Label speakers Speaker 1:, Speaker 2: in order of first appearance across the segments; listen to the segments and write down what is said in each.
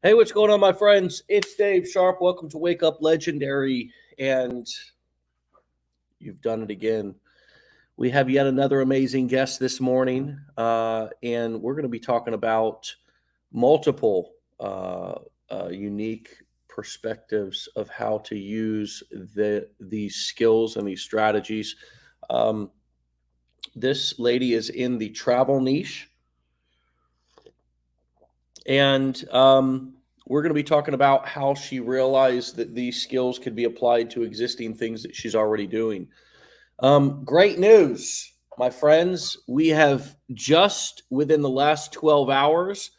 Speaker 1: Hey, what's going on, my friends? It's Dave Sharpe. Welcome to Wake Up Legendary. And you've done it again. We have yet another amazing guest this morning, and we're going to be talking about multiple unique perspectives of how to use these skills and these strategies. Um, this lady is in the travel niche, and we're going to be talking about how she realized that these skills could be applied to existing things that she's already doing. Great news, my friends. We have just within the last 12 hours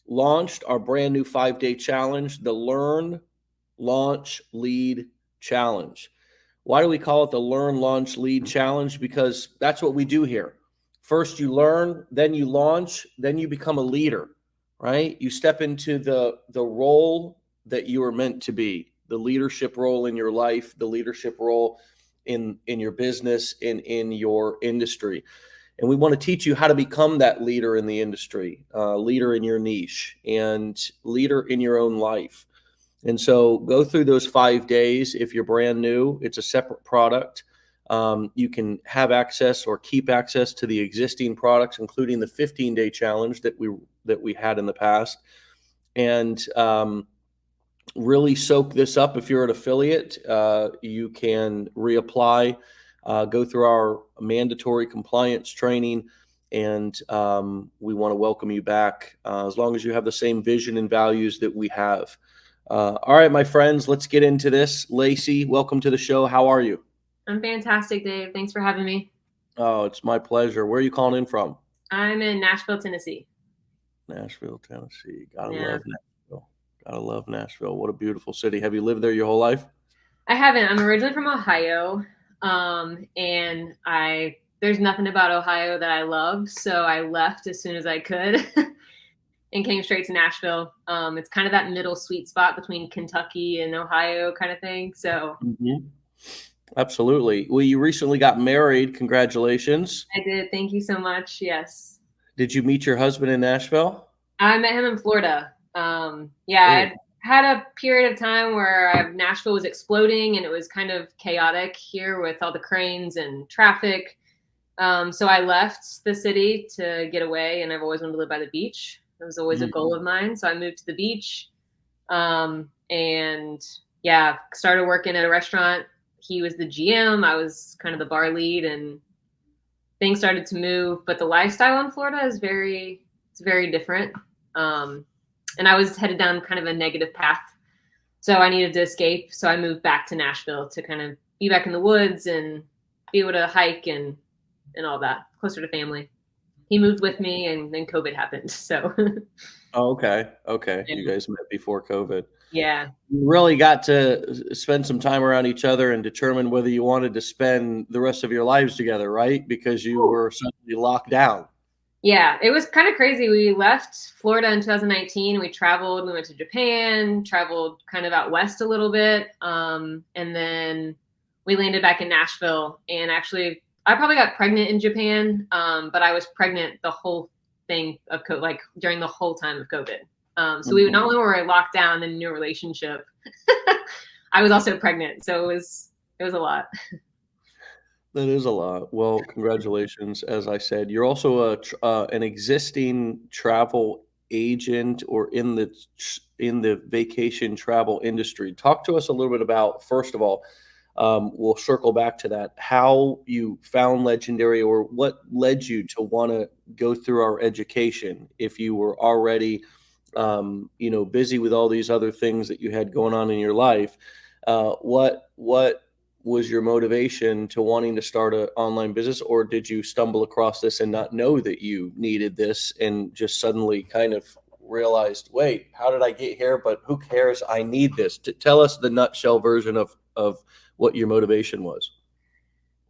Speaker 1: launched our brand new 5-day challenge, the Learn, Launch, Lead Challenge. Why do we call it the Learn, Launch, Lead Challenge? Because that's what we do here. First, you learn, then you launch, then you become a leader, right? You step into the role that you are meant to be, the leadership role in your life, the leadership role in your business, in your industry. And we want to teach you how to become that leader in the industry, leader in your niche, and leader in your own life. And so go through those 5 days. If you're brand new, it's a separate product. You can have access or keep access to the existing products, including the 15-day challenge that we had in the past. And really soak this up. If you're an affiliate, you can reapply, go through our mandatory compliance training, and we want to welcome you back as long as you have the same vision and values that we have. All right, my friends, let's get into this. Lacey, welcome to the show. How are you?
Speaker 2: I'm fantastic, Dave. Thanks for having me.
Speaker 1: Oh, it's my pleasure. Where are you calling in from?
Speaker 2: I'm in Nashville, Tennessee.
Speaker 1: Nashville, Tennessee. Gotta
Speaker 2: Yeah.
Speaker 1: love Nashville. Gotta love Nashville. What a beautiful city. Have you lived there your whole life?
Speaker 2: I haven't. I'm originally from Ohio, and there's nothing about Ohio that I love, so I left as soon as I could and came straight to Nashville. It's kind of that middle sweet spot between Kentucky and Ohio kind of thing. So
Speaker 1: Mm-hmm. Absolutely. Well, you recently got married. Congratulations.
Speaker 2: I did. Thank you so much. Yes.
Speaker 1: Did you meet your husband in Nashville?
Speaker 2: I met him in Florida. Yeah,
Speaker 1: Cool.
Speaker 2: I had a period of time where Nashville was exploding and it was kind of chaotic here with all the cranes and traffic. So I left the city to get away, and I've always wanted to live by the beach. It was always a goal
Speaker 1: Mhm.
Speaker 2: of mine. So I moved to the beach, and yeah, started working at a restaurant. He was the GM. I was kind of the bar lead, and things started to move. But the lifestyle in Florida is it's very different. Um, and I was headed down kind of a negative path. So I needed to escape. So I moved back to Nashville to kind of be back in the woods and be able to hike and all that, closer to family. He moved with me, and then COVID happened. So
Speaker 1: Oh, okay. Okay. You guys met before COVID.
Speaker 2: yeah.
Speaker 1: You really got to spend some time around each other and determine whether you wanted to spend the rest of your lives together, right? Because you were suddenly locked down.
Speaker 2: Yeah, it was kind of crazy. We left Florida in 2019. We traveled. We went to Japan, traveled kind of out west a little bit, and then we landed back in Nashville. And actually, I probably got pregnant in Japan, but I was pregnant the whole thing of like during the whole time of COVID. So we not
Speaker 1: Mhm.
Speaker 2: only were we locked down in a new relationship, I was also pregnant. So it was a lot.
Speaker 1: That is a lot. Well, congratulations. As I said, you're also an existing travel agent or in the vacation travel industry. Talk to us a little bit about, first of all, we'll circle back to that, how you found Legendary or what led you to want to go through our education if you were already, busy with all these other things that you had going on in your life. What was your motivation to wanting to start an online business, or did you stumble across this and not know that you needed this and just suddenly kind of realized, wait, how did I get here? But who cares? I need this. Tell us the nutshell version of what your motivation was.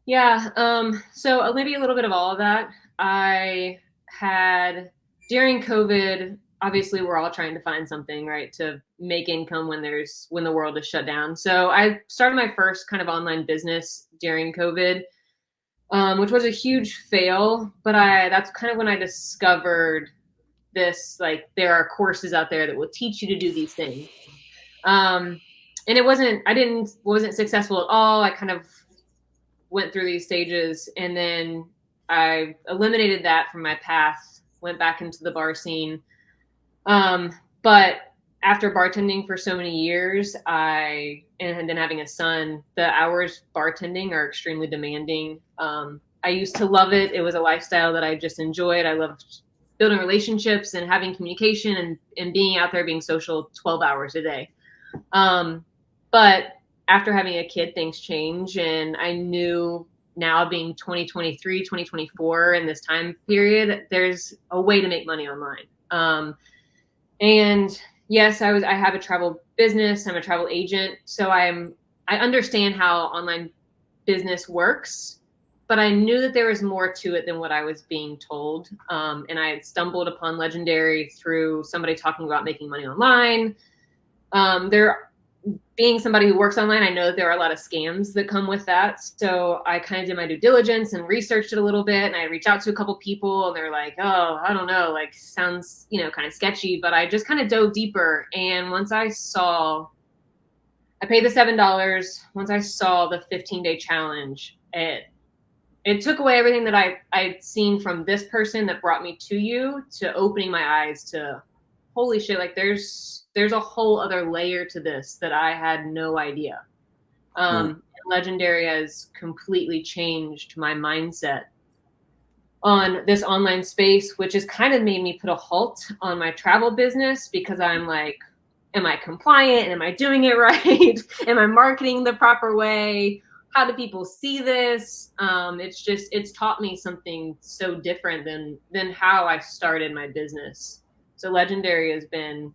Speaker 2: Yeah. So maybe a little bit of all of that. I had during COVID, obviously we're all trying to find something, right, to make income when the world is shut down. So I started my first kind of online business during COVID, which was a huge fail. But that's kind of when I discovered this, like, there are courses out there that will teach you to do these things. And it wasn't successful at all. I kind of went through these stages, and then I eliminated that from my path, went back into the bar scene. But after bartending for so many years, and then having a son, the hours bartending are extremely demanding. I used to love it. It was a lifestyle that I just enjoyed. I loved building relationships and having communication and being out there being social 12 hours a day. But after having a kid, things change. And I knew, now being 2023, 2024, in this time period, there's a way to make money online. And yes, I have a travel business. I'm a travel agent. So I understand how online business works, but I knew that there was more to it than what I was being told. And I had stumbled upon Legendary through somebody talking about making money online. Being somebody who works online, I know that there are a lot of scams that come with that. So I kind of did my due diligence and researched it a little bit. And I reached out to a couple people, and they're like, oh, I don't know, like, sounds, kind of sketchy. But I just kind of dove deeper. And once I paid the $7. Once I saw the 15-day challenge, it took away everything that I'd seen from this person that brought me to you, to opening my eyes to, holy shit, like, there's a whole other layer to this that I had no idea. Legendary has completely changed my mindset on this online space, which has kind of made me put a halt on my travel business, because I'm like, am I compliant? Am I doing it right? Am I marketing the proper way? How do people see this? It's taught me something so different than how I started my business. So Legendary has been,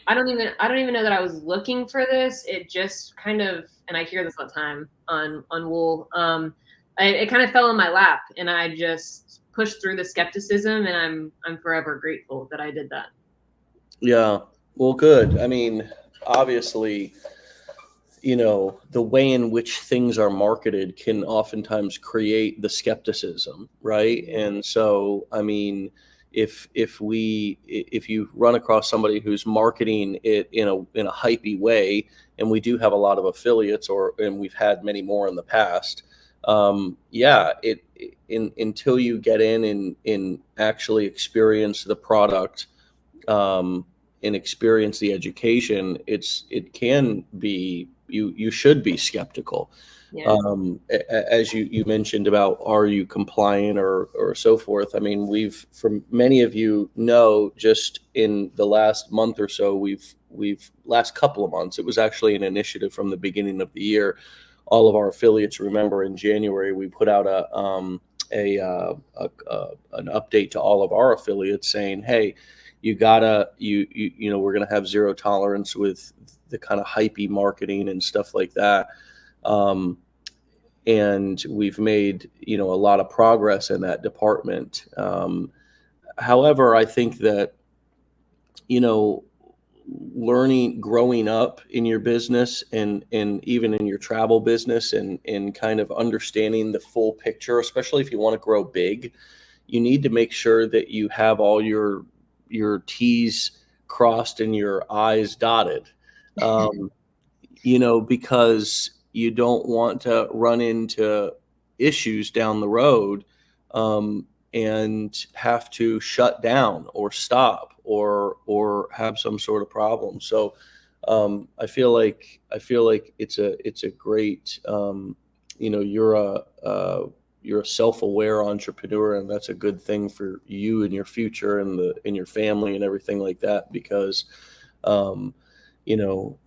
Speaker 2: I don't even know that I was looking for this. It just kind of, and I hear this all the time on Wool. It kind of fell in my lap, and I just pushed through the skepticism, and I'm forever grateful that I did that.
Speaker 1: Yeah. Well, good. I mean, obviously, the way in which things are marketed can oftentimes create the skepticism, right? And so, I mean, if you run across somebody who's marketing it in a hypey way, and we do have a lot of affiliates, and we've had many more in the past, until you get in and actually experience the product, and experience the education, it can be, you should be skeptical.
Speaker 2: Yeah.
Speaker 1: As you mentioned about, are you compliant or so forth? I mean, for many of you know, just in the last month or so, last couple of months, it was actually an initiative from the beginning of the year. All of our affiliates, remember, in January, we put out an update to all of our affiliates saying, hey, we're going to have zero tolerance with the kind of hypey marketing and stuff like that. And we've made, a lot of progress in that department. However, I think that, growing up in your business and even in your travel business, and kind of understanding the full picture, especially if you want to grow big, you need to make sure that you have all your T's crossed and your I's dotted, because you don't want to run into issues down the road, and have to shut down or stop or have some sort of problem. So I feel like it's a great, you're a self-aware entrepreneur, and that's a good thing for you and your future and in your family and everything like that, because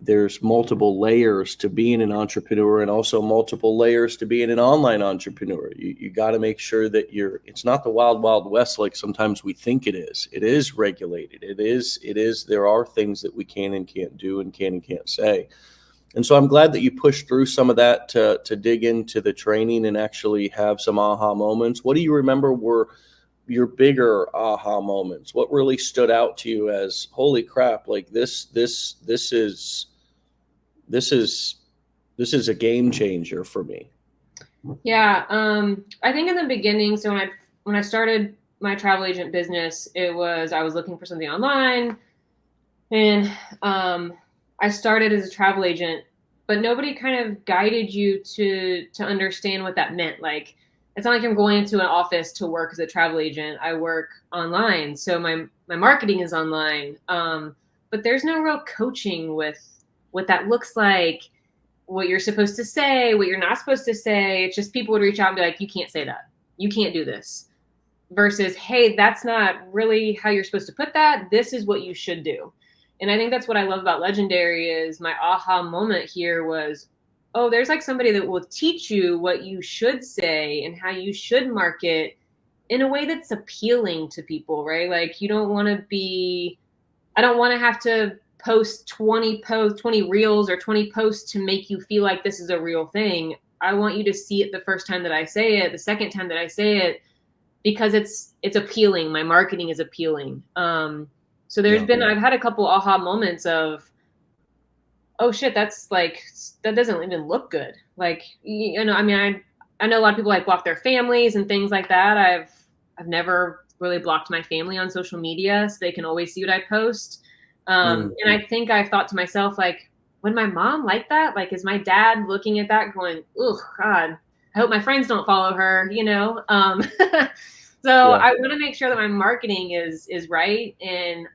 Speaker 1: there's multiple layers to being an entrepreneur, and also multiple layers to being an online entrepreneur. You got to make sure that it's not the wild, wild west like sometimes we think it is. It is regulated. It is, there are things that we can and can't do, and can and can't say. And so I'm glad that you pushed through some of that to dig into the training and actually have some aha moments. What do you remember were your bigger aha moments? What really stood out to you as, holy crap, like this is a game changer for me?
Speaker 2: Yeah. I think in the beginning, so when I started my travel agent business, I was looking for something online, and I started as a travel agent, but nobody kind of guided you to understand what that meant. Like, it's not like I'm going into an office to work as a travel agent. I work online, so my marketing is online. But there's no real coaching with what that looks like, what you're supposed to say, what you're not supposed to say. It's just people would reach out and be like, you can't say that. You can't do this. Versus, hey, that's not really how you're supposed to put that. This is what you should do. And I think that's what I love about Legendary is my aha moment here was, oh, there's like somebody that will teach you what you should say and how you should market in a way that's appealing to people, right? Like I don't want to have to post 20 reels or 20 posts to make you feel like this is a real thing. I want you to see it the first time that I say it, the second time that I say it, because it's appealing. My marketing is appealing. So I've had a couple aha moments of, oh shit, that doesn't even look good. Like, I mean, I know a lot of people like block their families and things like that. I've never really blocked my family on social media, so they can always see what I post. And I think I've thought to myself, like, would my mom like that? Like, is my dad looking at that going, oh God, I hope my friends don't follow her, So I want to make sure that my marketing is right, and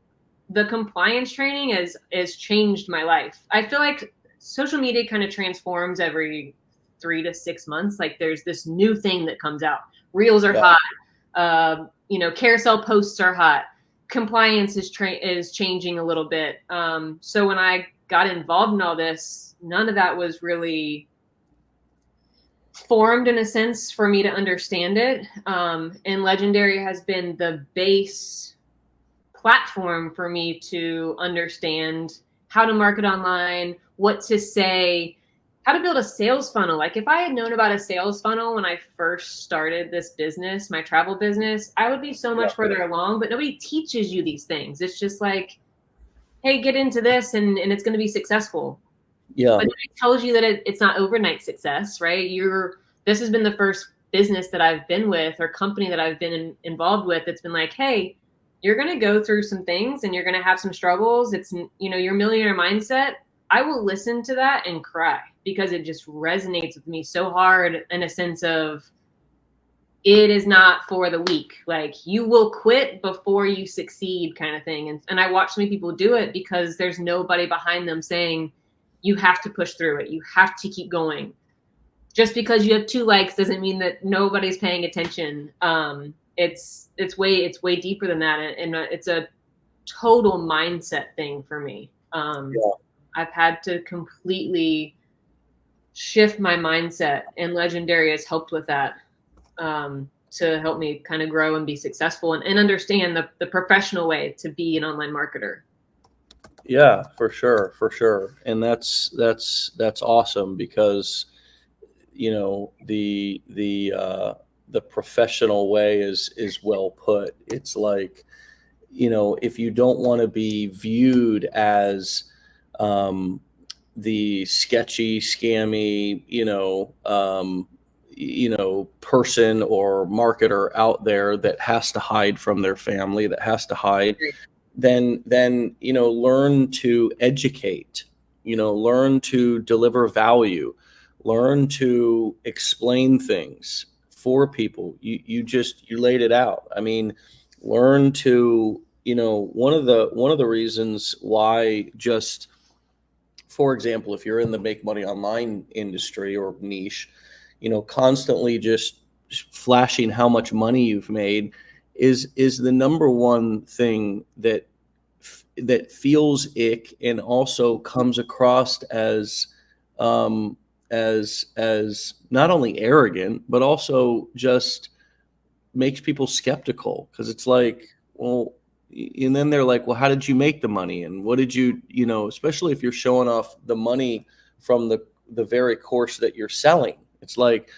Speaker 2: the compliance training has changed my life. I feel like social media kind of transforms every 3 to 6 months. Like there's this new thing that comes out. Reels are hot. Carousel posts are hot. Compliance is changing a little bit. So when I got involved in all this, none of that was really formed in a sense for me to understand it. And Legendary has been the base platform for me to understand how to market online, what to say, how to build a sales funnel. Like if I had known about a sales funnel when I first started this business, my travel business, I would be so much further along, but nobody teaches you these things. It's just like, hey, get into this and it's going to be successful.
Speaker 1: Yeah.
Speaker 2: But it tells you that it's not overnight success, right? This has been the first business that I've been with or company that I've been involved with. It's been like, hey, you're going to go through some things and you're going to have some struggles. It's, your millionaire mindset. I will listen to that and cry because it just resonates with me so hard in a sense of it is not for the weak. Like you will quit before you succeed kind of thing. And I watch so many people do it because there's nobody behind them saying you have to push through it. You have to keep going. Just because you have 2 likes doesn't mean that nobody's paying attention. It's way deeper than that. And it's a total mindset thing for me. I've had to completely shift my mindset, and Legendary has helped with that, to help me kind of grow and be successful and understand the professional way to be an online marketer.
Speaker 1: Yeah, for sure. And that's awesome because, the professional way is well put. It's like, if you don't want to be viewed as the sketchy, scammy, person or marketer out there that has to hide from their family, that has to hide, then learn to educate, learn to deliver value, learn to explain things for people. You laid it out. I mean, learn to, one of the reasons why, just for example, if you're in the make money online industry or niche, constantly just flashing how much money you've made is the number one thing that feels ick and also comes across as not only arrogant, but also just makes people skeptical, because it's like, well, and then they're like, well, how did you make the money? And what did you, especially if you're showing off the money from the very course that you're selling. It's like,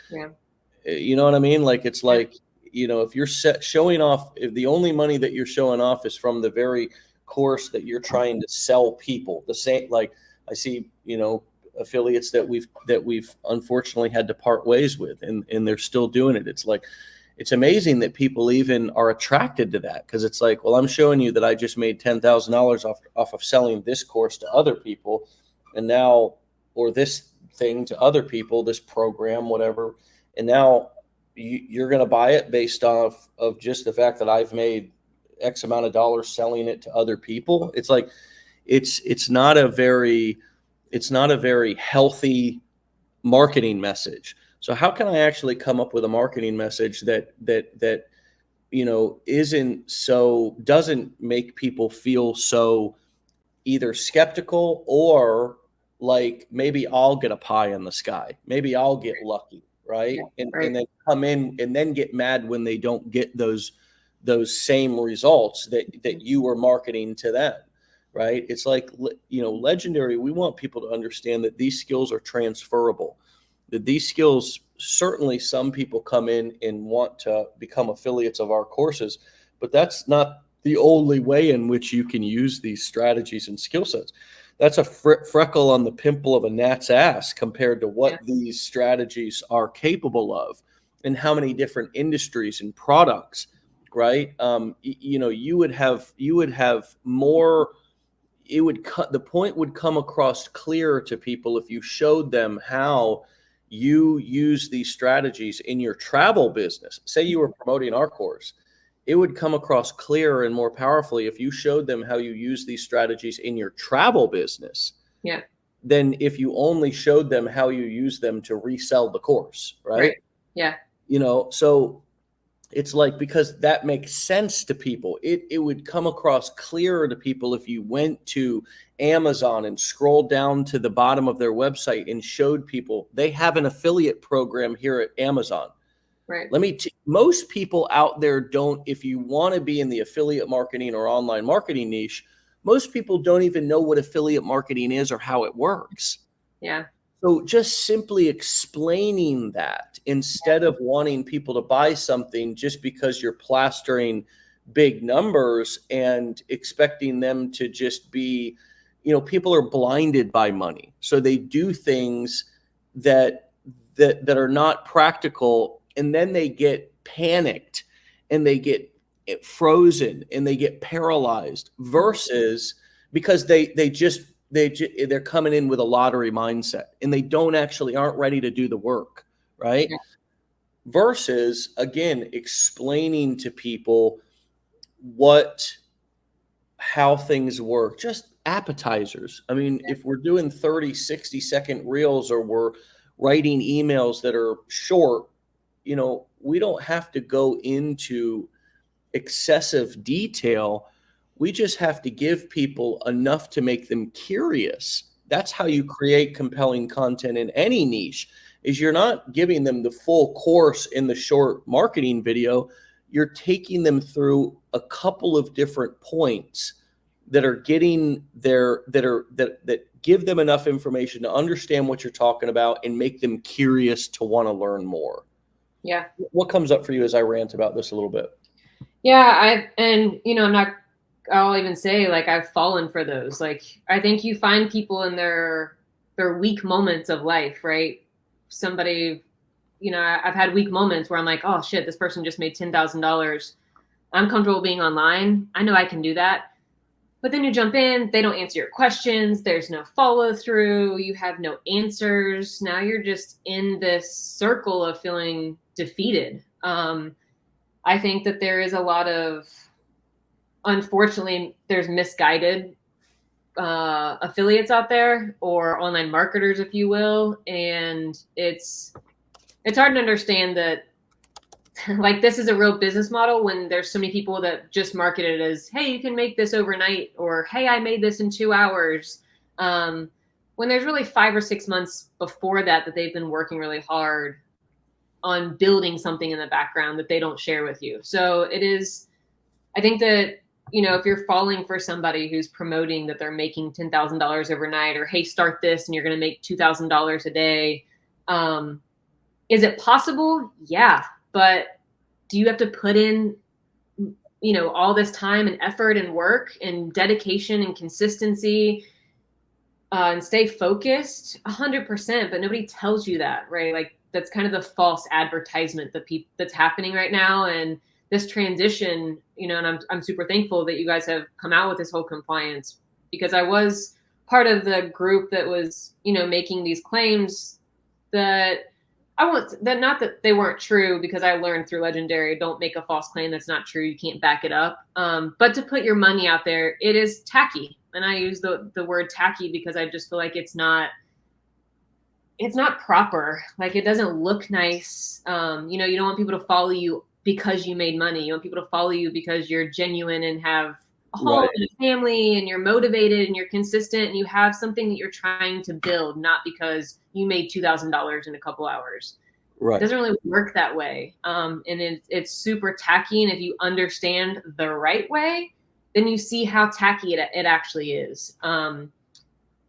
Speaker 1: you know what I mean? Like, it's like, if you're showing off, if the only money that you're showing off is from the very course that you're trying to sell people, the same, like I see, affiliates that we've unfortunately had to part ways with, and they're still doing it. It's like, it's amazing that people even are attracted to that, because it's like, well, I'm showing you that I just made $10,000 off of selling this course to other people, and now, or this thing to other people, this program, whatever, and now you're going to buy it based off of just the fact that I've made X amount of dollars selling it to other people. It's like, it's not a very healthy marketing message. So how can I actually come up with a marketing message that doesn't make people feel so either skeptical or like, maybe I'll get a pie in the sky, maybe I'll get lucky, right? And then come in and then get mad when they don't get those same results that you were marketing to them, right? It's like, Legendary, we want people to understand that these skills are transferable, that these skills, certainly some people come in and want to become affiliates of our courses, but that's not the only way in which you can use these strategies and skill sets. That's a freckle on the pimple of a gnat's ass compared to what these strategies are capable of, and how many different industries and products, right? You would have more. The point would come across clearer to people if you showed them how you use these strategies in your travel business. Say you were promoting our course, it would come across clearer and more powerfully if you showed them how you use these strategies in your travel business.
Speaker 2: Yeah.
Speaker 1: Than if you only showed them how you use them to resell the course, right?
Speaker 2: Yeah.
Speaker 1: So it's like, because that makes sense to people. It would come across clearer to people if you went to Amazon and scrolled down to the bottom of their website and showed people they have an affiliate program here at Amazon.
Speaker 2: Right.
Speaker 1: Most people out there don't, if you want to be in the affiliate marketing or online marketing niche, most people don't even know what affiliate marketing is or how it works.
Speaker 2: Yeah.
Speaker 1: So just simply explaining that, instead of wanting people to buy something just because you're plastering big numbers and expecting them to just be, people are blinded by money. So they do things that are not practical, and then they get panicked and they get frozen and they get paralyzed, versus because they're coming in with a lottery mindset and they aren't ready to do the work, right? Yeah. Versus, again, explaining to people how things work, just appetizers. I mean, if we're doing 30, 60-second reels, or we're writing emails that are short, we don't have to go into excessive detail. We just have to give people enough to make them curious. That's how you create compelling content in any niche, is you're not giving them the full course in the short marketing video. You're taking them through a couple of different points that give them enough information to understand what you're talking about and make them curious to want to learn more.
Speaker 2: Yeah.
Speaker 1: What comes up for you as I rant about this a little bit?
Speaker 2: Yeah, I'll even say, like, I've fallen for those. Like, I think you find people in their weak moments of life, right? Somebody, I've had weak moments where I'm like, oh shit, this person just made $10,000. I'm comfortable being online. I know I can do that. But then you jump in, they don't answer your questions. There's no follow through. You have no answers. Now you're just in this circle of feeling defeated. I think that there is a lot of, unfortunately, there's misguided affiliates out there, or online marketers, if you will. And it's hard to understand that, like, this is a real business model when there's so many people that just market it as, hey, you can make this overnight, or hey, I made this in 2 hours. When there's really 5 or 6 months before that they've been working really hard on building something in the background that they don't share with you. So I think that, if you're falling for somebody who's promoting that they're making $10,000 overnight, or, hey, start this and you're going to make $2,000 a day. Is it possible? Yeah. But do you have to put in, all this time and effort and work and dedication and consistency, and stay focused? 100%, but nobody tells you that, right? Like, that's kind of the false advertisement that's happening right now. And this transition, and I'm super thankful that you guys have come out with this whole compliance, because I was part of the group that was, making these claims that not that they weren't true, because I learned through Legendary, don't make a false claim that's not true. You can't back it up. But to put your money out there, it is tacky. And I use the word tacky because I just feel like it's not proper. Like, it doesn't look nice. You don't want people to follow you because you made money. You want people to follow you because you're genuine and have a home and a family, and you're motivated and you're consistent and you have something that you're trying to build, not because you made $2,000 in a couple hours. Right. It doesn't really work that way. And it's super tacky. And if you understand the right way, then you see how tacky it actually is.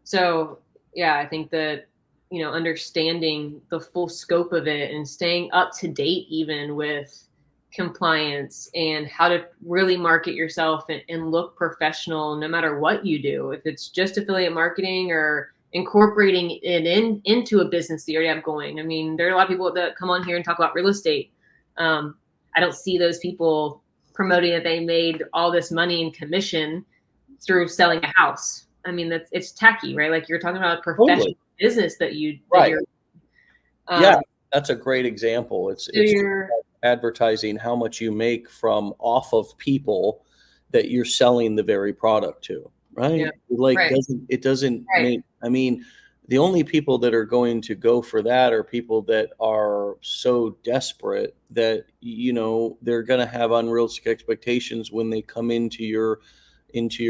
Speaker 2: So yeah, I think that, understanding the full scope of it and staying up to date even with compliance and how to really market yourself and look professional no matter what you do. If it's just affiliate marketing or incorporating it into a business that you already have going. I mean, there are a lot of people that come on here and talk about real estate. I don't see those people promoting that they made all this money in commission through selling a house. I mean, it's tacky, right? Like, you're talking about a professional business that you're
Speaker 1: yeah, that's a great example. It's advertising how much you make from off of people that you're selling the very product to, right?
Speaker 2: Yeah.
Speaker 1: Like, it doesn't make, I mean, the only people that are going to go for that are people that are so desperate that, they're going to have unrealistic expectations when they come into your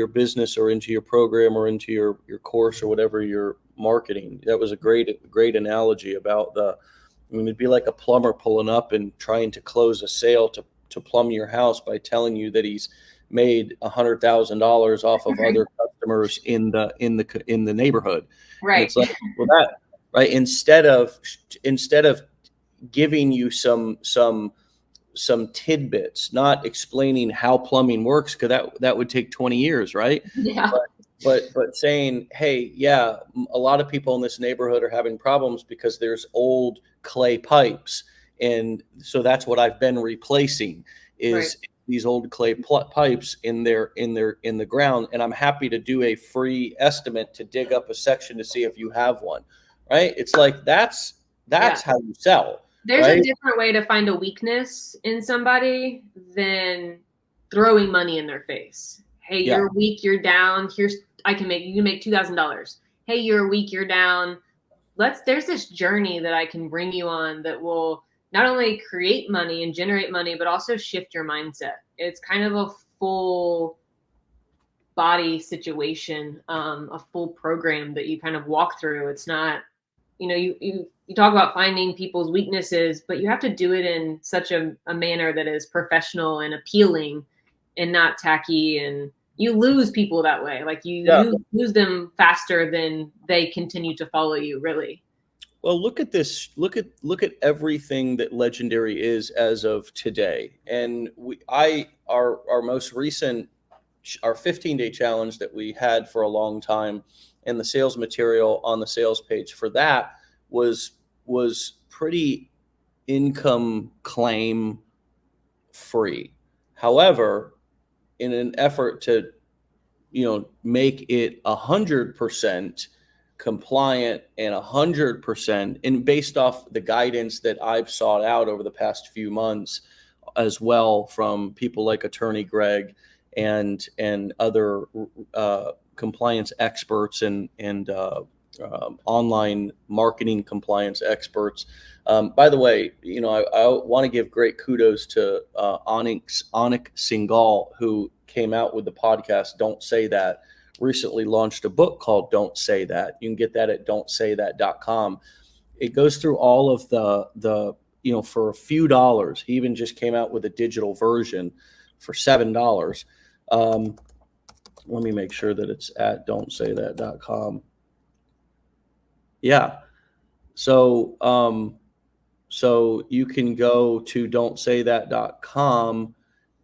Speaker 1: business or into your program or into your course or whatever you're marketing. That was a great analogy about it'd be like a plumber pulling up and trying to close a sale to plumb your house by telling you that he's made $100,000 off of other customers in the neighborhood.
Speaker 2: Right.
Speaker 1: And it's like, well, that, right. Instead of giving you some tidbits, not explaining how plumbing works, because that would take 20 years, right?
Speaker 2: Yeah.
Speaker 1: But saying, hey, yeah, a lot of people in this neighborhood are having problems because there's old clay pipes, and so that's what I've been replacing is these old clay pipes in the ground, and I'm happy to do a free estimate to dig up a section to see if you have one, right? It's like that's how you sell.
Speaker 2: There's a different way to find a weakness in somebody than throwing money in their face. Hey, you're weak, you're down. You can make $2,000. Hey, you're weak, you're down. There's this journey that I can bring you on that will not only create money and generate money, but also shift your mindset. It's kind of a full body situation, a full program that you kind of walk through. It's not, you talk about finding people's weaknesses, but you have to do it in such a manner that is professional and appealing and not tacky. And you lose people that way. Like, you lose them faster than they continue to follow you, really.
Speaker 1: Well, look at this. Look at everything that Legendary is as of today. And our most recent, our 15-day challenge that we had for a long time, and the sales material on the sales page for that was pretty income claim free. However, in an effort to, make it 100% compliant and 100%, and based off the guidance that I've sought out over the past few months as well from people like Attorney Greg and other compliance experts and online marketing compliance experts. By the way, I want to give great kudos to Anik Singhal, who came out with the podcast Don't Say That, recently launched a book called Don't Say That. You can get that at don'tsaythat.com. It goes through all of the for a few dollars. He even just came out with a digital version for $7. Let me make sure that it's at don'tsaythat.com. Yeah. So you can go to don'tsaythat.com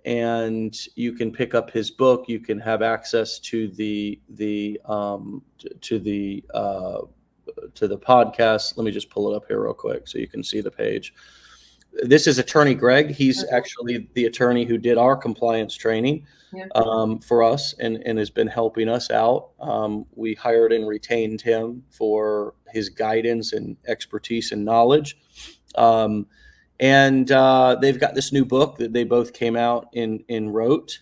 Speaker 1: and you can pick up his book. You can have access to the the podcast. Let me just pull it up here real quick so you can see the page. This is attorney Greg. He's actually the attorney who did our compliance training for us and has been helping us out. We hired and retained him for his guidance and expertise and knowledge. And they've got this new book that they both came out and wrote.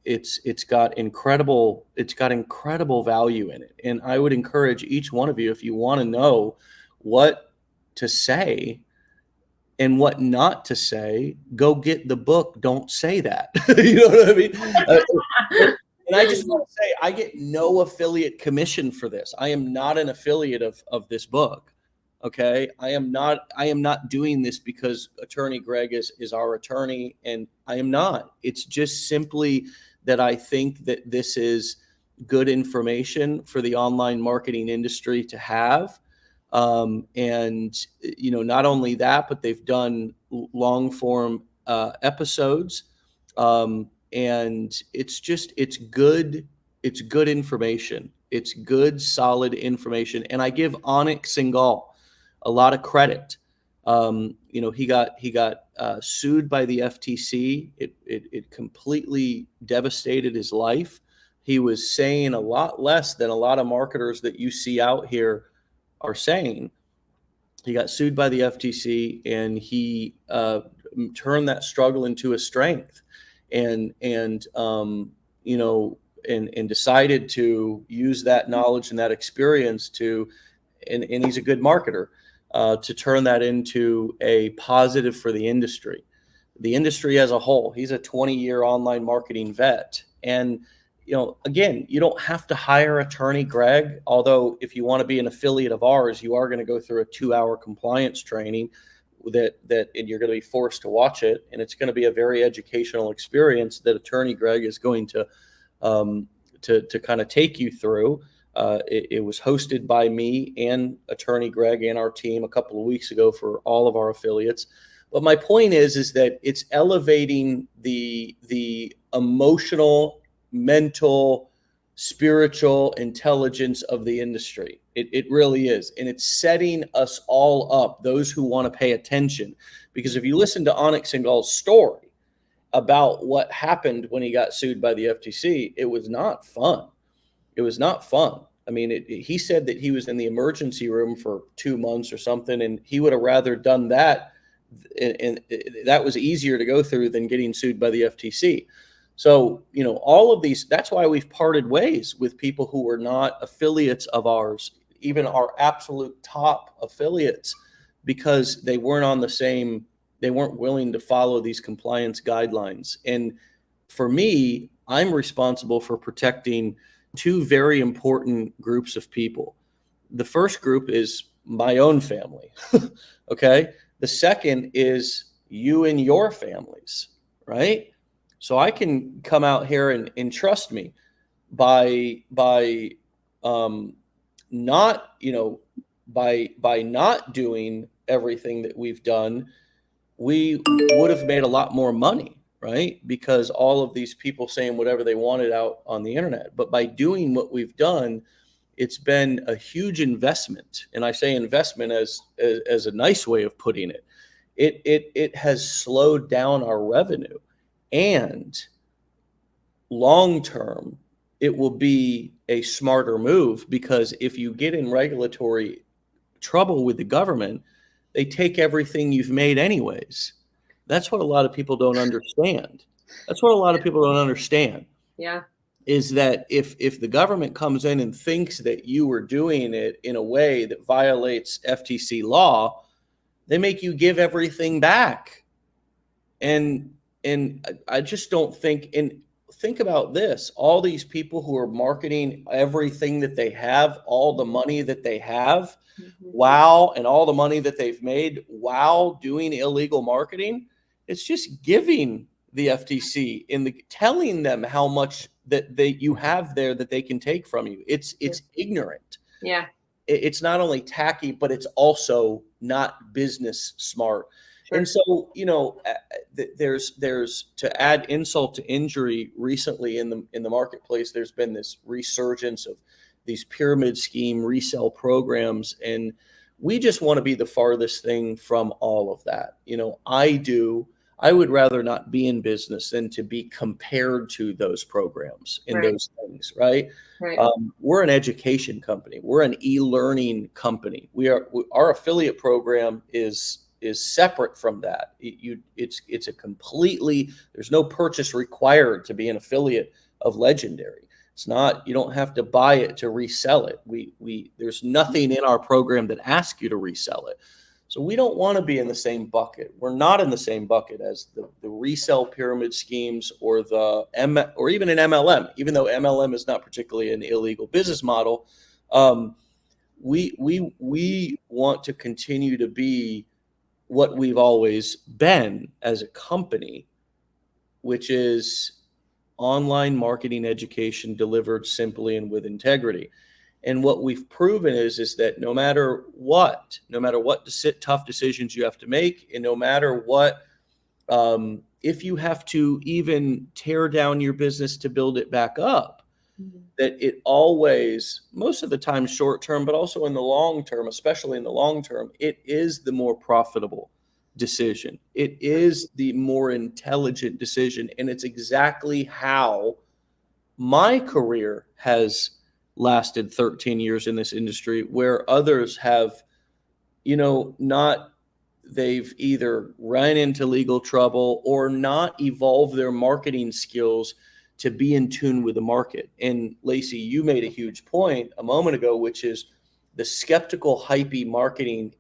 Speaker 1: It's got incredible value in it. And I would encourage each one of you, if you want to know what to say and what not to say, go get the book. Don't say that. You know what I mean? And I just want to say, I get no affiliate commission for this. I am not an affiliate of this book. Okay. I am not doing this because attorney Greg is our attorney, and I am not. It's just simply that I think that this is good information for the online marketing industry to have. And not only that, but they've done long form episodes. And it's good information. It's good, solid information. And I give Anik Singhal a lot of credit. He got sued by the FTC. It completely devastated his life. He was saying a lot less than a lot of marketers that you see out here are saying. He got sued by the FTC, and he turned that struggle into a strength, and decided to use that knowledge and that experience and he's a good marketer, to turn that into a positive for the industry as a whole. He's a 20-year online marketing vet. And again, you don't have to hire attorney Greg, although if you want to be an affiliate of ours, you are going to go through a 2-hour compliance training and you're going to be forced to watch it. And it's going to be a very educational experience that attorney Greg is going to kind of take you through. It was hosted by me and attorney Greg and our team a couple of weeks ago for all of our affiliates. But my point is that it's elevating the emotional, mental, spiritual intelligence of the industry. It really is. And it's setting us all up, those who want to pay attention. Because if you listen to Anik Singhal's story about what happened when he got sued by the FTC, it was not fun. It was not fun. I mean, he said that he was in the emergency room for 2 months or something, and he would have rather done that. And that was easier to go through than getting sued by the FTC. So, all of these, that's why we've parted ways with people who were not affiliates of ours, even our absolute top affiliates, because they weren't willing to follow these compliance guidelines. And for me, I'm responsible for protecting 2 very important groups of people. The first group is my own family. Okay. The second is you and your families, right? So I can come out here and trust me, by not doing everything that we've done, we would have made a lot more money, right? Because all of these people saying whatever they wanted out on the internet. But by doing what we've done, it's been a huge investment. And I say investment as a nice way of putting it. It has slowed down our revenue. And long term, it will be a smarter move, because if you get in regulatory trouble with the government, they take everything you've made anyways. That's what a lot of people don't understand.
Speaker 2: Yeah.
Speaker 1: Is that if the government comes in and thinks that you were doing it in a way that violates FTC law, they make you give everything back. And I just don't think, and think about this, all these people who are marketing everything that they have, all the money that they have, wow, and all the money that they've made while doing illegal marketing, it's just giving the FTC telling them how much that you have there that they can take from you. It's ignorant.
Speaker 2: Yeah.
Speaker 1: It's not only tacky, but it's also not business smart. Sure. And so, there's to add insult to injury, recently in the marketplace, there's been this resurgence of these pyramid scheme resale programs. And we just want to be the farthest thing from all of that. I would rather not be in business than to be compared to those programs and
Speaker 2: Right.
Speaker 1: those things, right?
Speaker 2: Right.
Speaker 1: We're an education company. We're an e-learning company. Our affiliate program is separate from that. It's a completely, there's no purchase required to be an affiliate of Legendary. It's not, you don't have to buy it to resell it. There's nothing in our program that asks you to resell it. So we don't want to be in the same bucket. We're not in the same bucket as the resale pyramid schemes or or even an MLM, even though MLM is not particularly an illegal business model. We want to continue to be what we've always been as a company, which is online marketing education delivered simply and with integrity. And what we've proven is that no matter what tough decisions you have to make, and no matter what, if you have to even tear down your business to build it back up, that it always, most of the time short term, but also in the long term, especially in the long term, it is the more profitable decision. It is the more intelligent decision. And it's exactly how my career has lasted 13 years in this industry, where others have, they've either run into legal trouble or not evolved their marketing skills to be in tune with the market. And Lacey, you made a huge point a moment ago, which is the skeptical, hypey marketing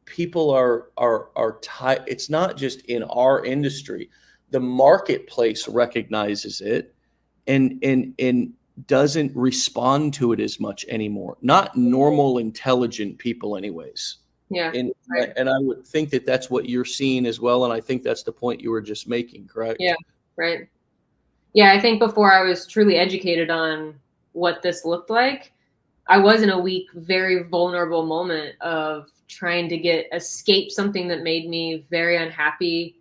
Speaker 1: people are tied. It's not just in our industry. The marketplace recognizes it and doesn't respond to it as much anymore. Not normal, intelligent people anyways.
Speaker 2: Yeah.
Speaker 1: And I would think that that's what you're seeing as well. And I think that's the point you were just making, correct?
Speaker 2: Yeah. Right. Yeah. I think before I was truly educated on what this looked like, I was in a weak, very vulnerable moment of trying to escape something that made me very unhappy,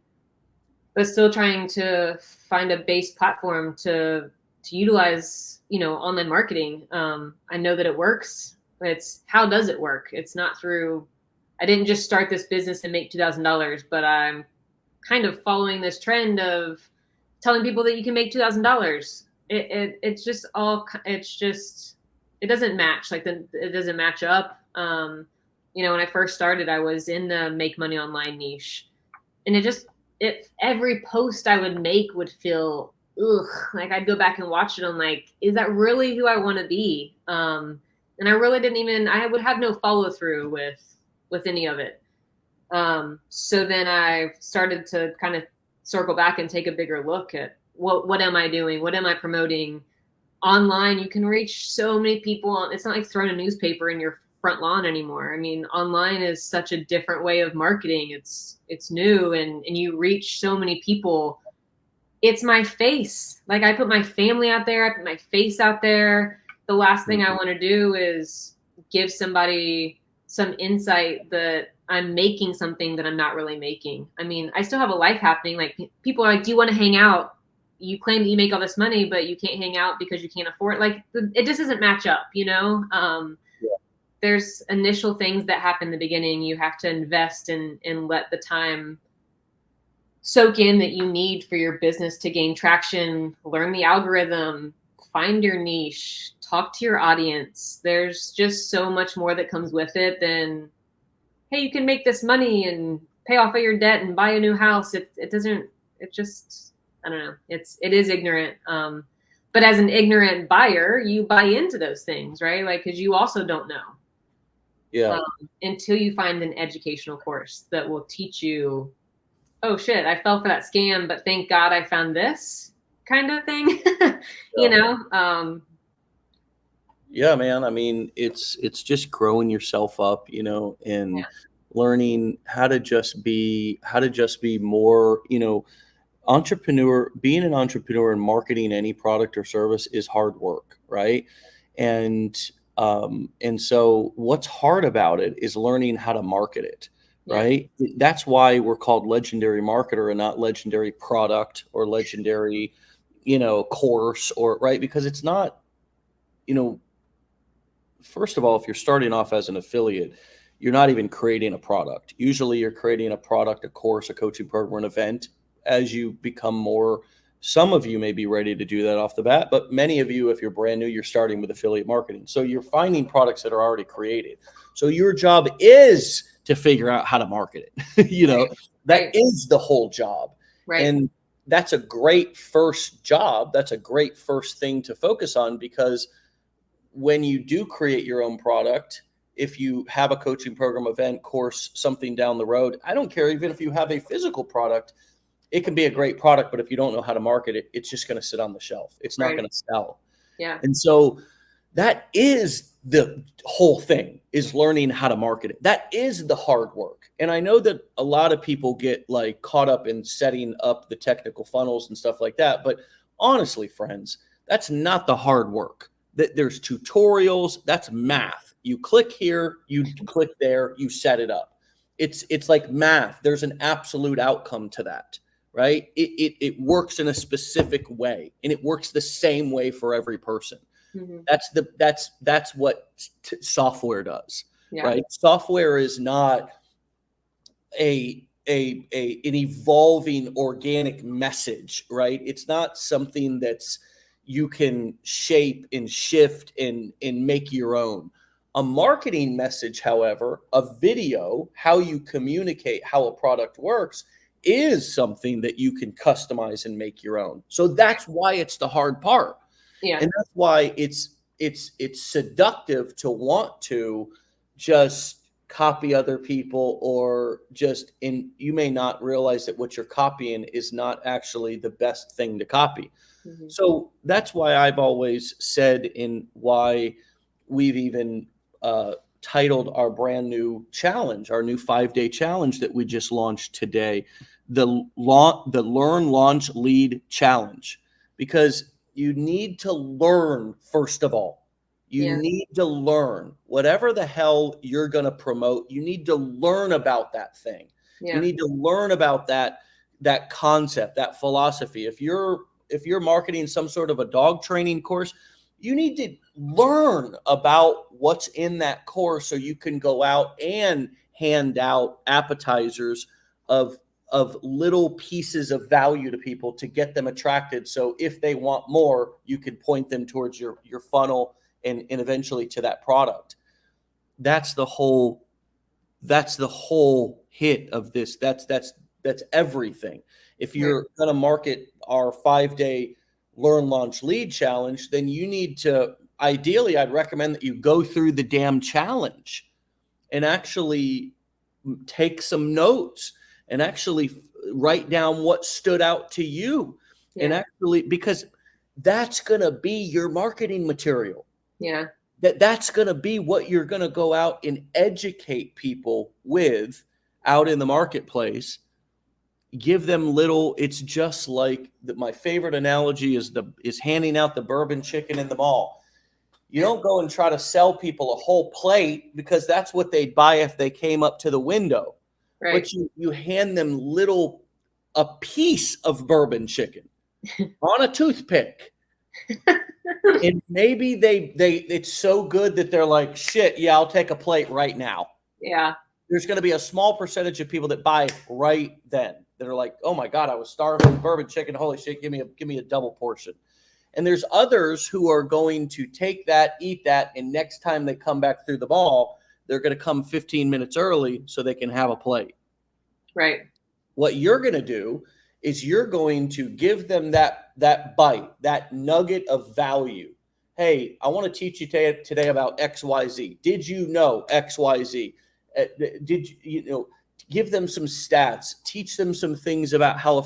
Speaker 2: but still trying to find a base platform to utilize, online marketing. I know that it works. It's how does it work? It's not through, I didn't just start this business and make $2,000, but I'm kind of following this trend of telling people that you can make $2,000. It doesn't match. It doesn't match up. When I first started, I was in the make money online niche, and every post I would make would feel, like I'd go back and watch it. I'm like, is that really who I want to be? And I really I would have no follow through with any of it. So then I started to kind of circle back and take a bigger look at what am I doing? What am I promoting? Online, you can reach so many people. It's not like throwing a newspaper in your front lawn anymore. I mean, online is such a different way of marketing. It's new and you reach so many people. It's my face. Like, I put my family out there. I put my face out there. The last thing I want to do is give somebody some insight that I'm making something that I'm not really making. I mean, I still have a life happening. Like, people are like, do you want to hang out? You claim that you make all this money, but you can't hang out because you can't afford it. Like, it just doesn't match up, There's initial things that happen in the beginning. You have to invest and let the time soak in that you need for your business to gain traction, learn the algorithm, find your niche, talk to your audience. There's just so much more that comes with it than, hey, you can make this money and pay off all your debt and buy a new house. I don't know. It is ignorant. But as an ignorant buyer, you buy into those things, right? Like, cause you also don't know.
Speaker 1: Yeah.
Speaker 2: Until you find an educational course that will teach you, oh shit, I fell for that scam, but thank God I found this kind of thing,
Speaker 1: Yeah, man. I mean, it's just growing yourself up, and learning how to just be more, being an entrepreneur and marketing any product or service is hard work, right? And so what's hard about it is learning how to market it, right? That's why we're called legendary marketer and not legendary product or legendary, course, or right, because it's not you know, first of all, if you're starting off as an affiliate, you're not even creating a product. Usually you're creating a product, a course, a coaching program, an event. As you become more, some of you may be ready to do that off the bat, but many of you, if you're brand new, you're starting with affiliate marketing. So you're finding products that are already created. So your job is to figure out how to market it. That is the whole job.
Speaker 2: Right.
Speaker 1: And that's a great first job. That's a great first thing to focus on, because when you do create your own product, if you have a coaching program, event, course, something down the road, I don't care, even if you have a physical product, it can be a great product, but if you don't know how to market it, it's just going to sit on the shelf. It's not going to sell.
Speaker 2: Yeah.
Speaker 1: And so that is the whole thing, is learning how to market it. That is the hard work. And I know that a lot of people get like caught up in setting up the technical funnels and stuff like that. But honestly, friends, that's not the hard work. There's tutorials. That's math. You click here, you click there, you set it up. It's like math. There's an absolute outcome to that, right? It works in a specific way, and it works the same way for every person.
Speaker 2: Mm-hmm.
Speaker 1: That's what software does,
Speaker 2: Yeah.
Speaker 1: right? Software is not an evolving organic message, right? It's not something that's you can shape and shift and make your own. A marketing message, however, a video, how you communicate how a product works, is something that you can customize and make your own. So that's why it's the hard part.
Speaker 2: Yeah.
Speaker 1: And that's why it's seductive to want to just copy other people, or you may not realize that what you're copying is not actually the best thing to copy. Mm-hmm. So that's why I've always said, and why we've even titled our brand new challenge, our new 5-day challenge that we just launched today, the Learn, Launch, Lead Challenge, because you need to learn. First of all, you need to learn whatever the hell you're going to promote. You need to learn about that thing. You need to learn about that concept, that philosophy. If you're marketing some sort of a dog training course, you need to learn about what's in that course, so you can go out and hand out appetizers of little pieces of value to people to get them attracted. So if they want more, you can point them towards your funnel and eventually to that product. That's the whole hit of this. That's everything. If you're going to market our 5-day Learn, Launch, Lead challenge, then you need to, ideally, I'd recommend that you go through the damn challenge and actually take some notes and actually write down what stood out to you. And actually, because that's going to be your marketing material. Yeah. That's going to be what you're going to go out and educate people with out in the marketplace. Give them little, it's just like my favorite analogy is handing out the bourbon chicken in the mall. You don't go and try to sell people a whole plate, because that's what they'd buy if they came up to the window. Right. But you hand them a piece of bourbon chicken on a toothpick. And maybe it's so good that they're like, shit, yeah, I'll take a plate right now. Yeah. There's going to be a small percentage of people that buy right then, that are like, oh my God, I was starving, bourbon chicken, holy shit, give me a double portion. And there's others who are going to take that, eat that, and next time they come back through the mall, they're going to come 15 minutes early so they can have a plate. Right. What you're going to do is you're going to give them that bite, that nugget of value. Hey, I want to teach you today about XYZ. Did you know XYZ? Give them some stats, teach them some things about how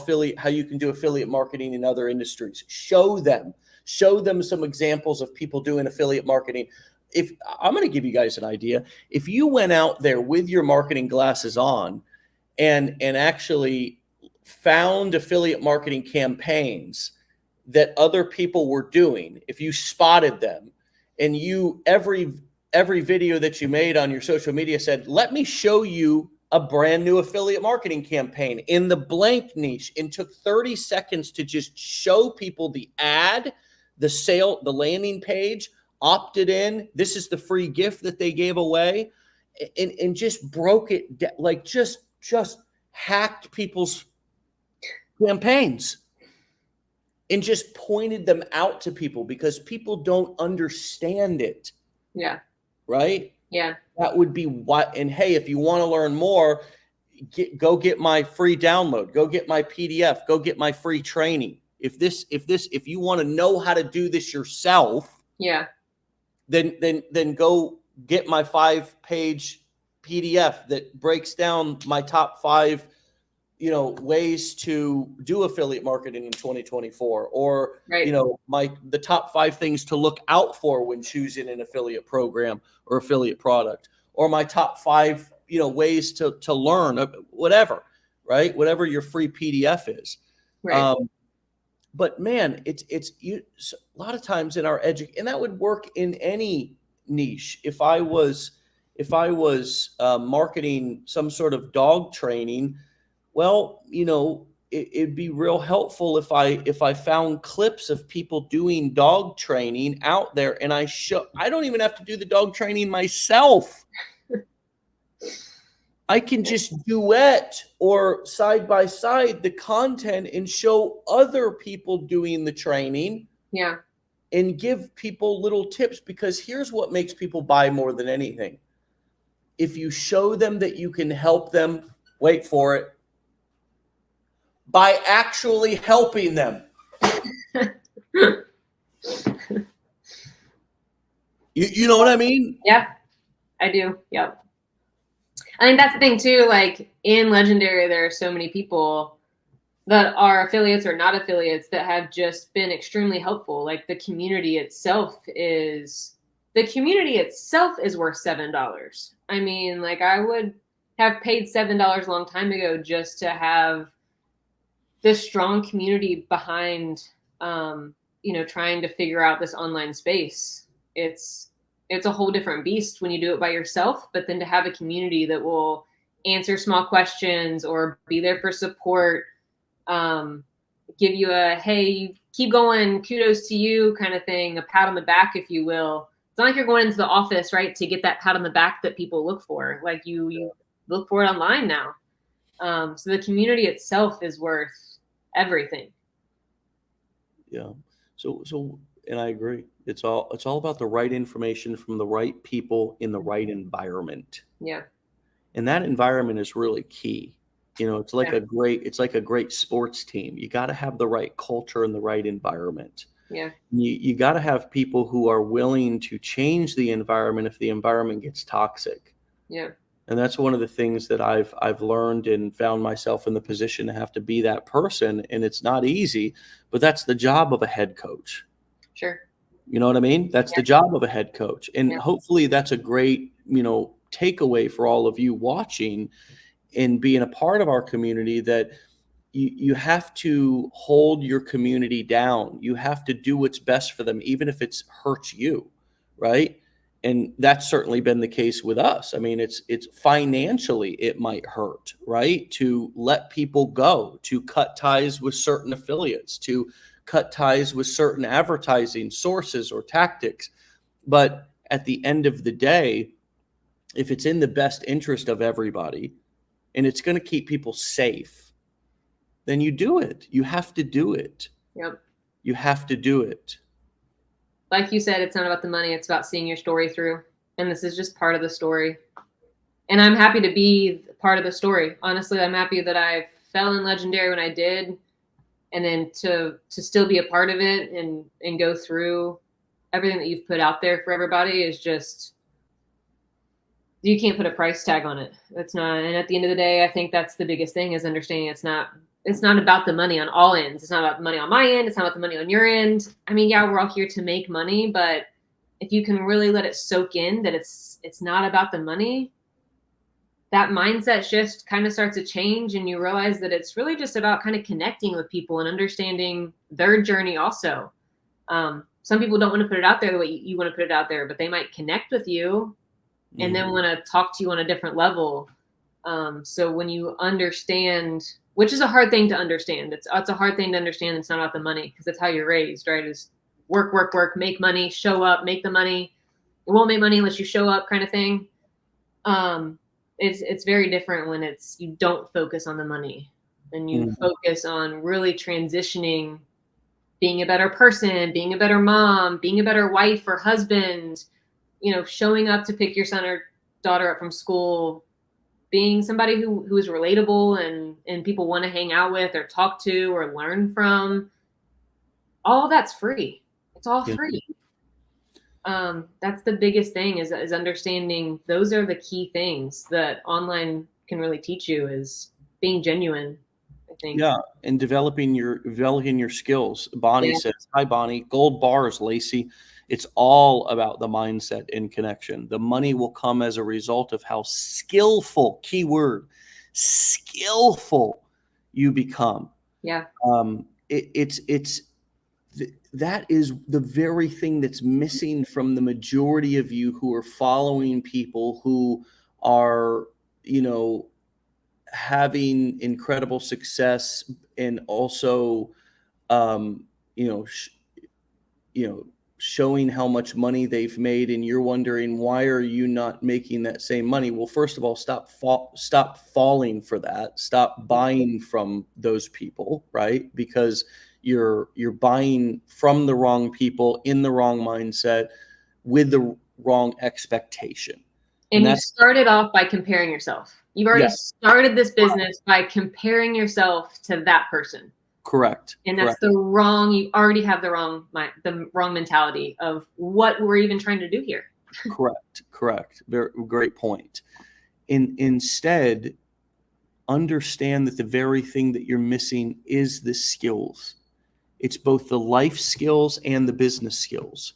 Speaker 1: you can do affiliate marketing in other industries. Show them some examples of people doing affiliate marketing. If I'm going to give you guys an idea, if you went out there with your marketing glasses on and actually found affiliate marketing campaigns that other people were doing, if you spotted them, and every video that you made on your social media said, let me show you a brand new affiliate marketing campaign in the blank niche, and took 30 seconds to just show people the ad, the sale, the landing page opted in. This is the free gift that they gave away, and just broke it, like just hacked people's campaigns and just pointed them out to people because people don't understand it.
Speaker 2: Yeah.
Speaker 1: Right?
Speaker 2: Yeah.
Speaker 1: That would be what. And hey, if you want to learn more, go get my free download, go get my PDF, go get my free training. If you want to know how to do this yourself,
Speaker 2: yeah,
Speaker 1: then go get my 5-page PDF that breaks down my top 5, ways to do affiliate marketing in 2024, or,
Speaker 2: right.
Speaker 1: The top 5 things to look out for when choosing an affiliate program or affiliate product, or my top 5, ways to learn, whatever, right? Whatever your free PDF is.
Speaker 2: Right.
Speaker 1: But man, it's a lot of times in our and that would work in any niche. If I was marketing some sort of dog training, well, it'd be real helpful if I found clips of people doing dog training out there, and I don't even have to do the dog training myself. I can just duet or side by side the content and show other people doing the training.
Speaker 2: Yeah.
Speaker 1: And give people little tips, because here's what makes people buy more than anything. If you show them that you can help them, wait for it, by actually helping them. You know what I mean?
Speaker 2: Yeah, I do. Yep. I think that's the thing too. Like in Legendary, there are so many people that are affiliates or not affiliates that have just been extremely helpful. Like the community itself is worth $7. I mean, like I would have paid $7 a long time ago just to have this strong community behind, trying to figure out this online space. It's a whole different beast when you do it by yourself, but then to have a community that will answer small questions or be there for support, give you a, hey, keep going, kudos to you kind of thing, a pat on the back, if you will. It's not like you're going into the office, right, to get that pat on the back that people look for. Like you look for it online now. So the community itself is worth everything.
Speaker 1: Yeah. So, and I agree. It's all about the right information from the right people in the right environment.
Speaker 2: Yeah.
Speaker 1: And that environment is really key. It's like a great sports team. You got to have the right culture and the right environment.
Speaker 2: Yeah.
Speaker 1: You got to have people who are willing to change the environment if the environment gets toxic.
Speaker 2: Yeah.
Speaker 1: And that's one of the things that I've learned and found myself in the position to have to be that person. And it's not easy, but that's the job of a head coach.
Speaker 2: Sure.
Speaker 1: You know what I mean? That's the job of a head coach. And hopefully that's a great, takeaway for all of you watching and being a part of our community, that you have to hold your community down. You have to do what's best for them, even if it hurts you, right? And that's certainly been the case with us. I mean, it's financially, it might hurt, right? To let people go, to cut ties with certain affiliates, to cut ties with certain advertising sources or tactics. But at the end of the day, if it's in the best interest of everybody and it's going to keep people safe, then you do it. You have to do it.
Speaker 2: Yep.
Speaker 1: You have to do it.
Speaker 2: Like you said, it's not about the money. It's about seeing your story through. And this is just part of the story. And I'm happy to be part of the story. Honestly, I'm happy that I fell in Legendary when I did. And then to still be a part of it and go through everything that you've put out there for everybody is just, you can't put a price tag on it. It's not. And at the end of the day, I think that's the biggest thing, is understanding it's not about the money on all ends. It's not about the money on my end. It's not about the money on your end. I mean, yeah, we're all here to make money, but if you can really let it soak in that it's not about the money, that mindset shift kind of starts to change, and you realize that it's really just about kind of connecting with people and understanding their journey also. Some people don't want to put it out there the way you want to put it out there, but they might connect with you and then want to talk to you on a different level. So when you understand, which is a hard thing to understand, it's a hard thing to understand, it's not about the money, because that's how you're raised, right? Is work, work, work, make money, show up, make the money. It won't make money unless you show up kind of thing. It's very different when you don't focus on the money and you focus on really transitioning, being a better person, being a better mom, being a better wife or husband, showing up to pick your son or daughter up from school, being somebody who is relatable and people want to hang out with or talk to or learn from. All of that's free. It's all free. That's the biggest thing is understanding those are the key things that online can really teach you is being genuine, I think.
Speaker 1: Yeah, and developing your skills. Bonnie says, "Hi, Bonnie. Gold bars, Lacey. It's all about the mindset and connection. The money will come as a result of how skillful, keyword, skillful you become."
Speaker 2: Yeah.
Speaker 1: That is the very thing that's missing from the majority of you who are following people who are, having incredible success and also, showing how much money they've made, and you're wondering, why are you not making that same money? Well, first of all, stop falling for that. Stop buying from those people, right? Because you're buying from the wrong people in the wrong mindset with the wrong expectation.
Speaker 2: And you started off by comparing yourself. You've already started this business by comparing yourself to that person.
Speaker 1: Correct.
Speaker 2: And that's you already have the wrong mentality of what we're even trying to do here.
Speaker 1: Correct. Very great point. Instead, understand that the very thing that you're missing is the skills. It's both the life skills and the business skills.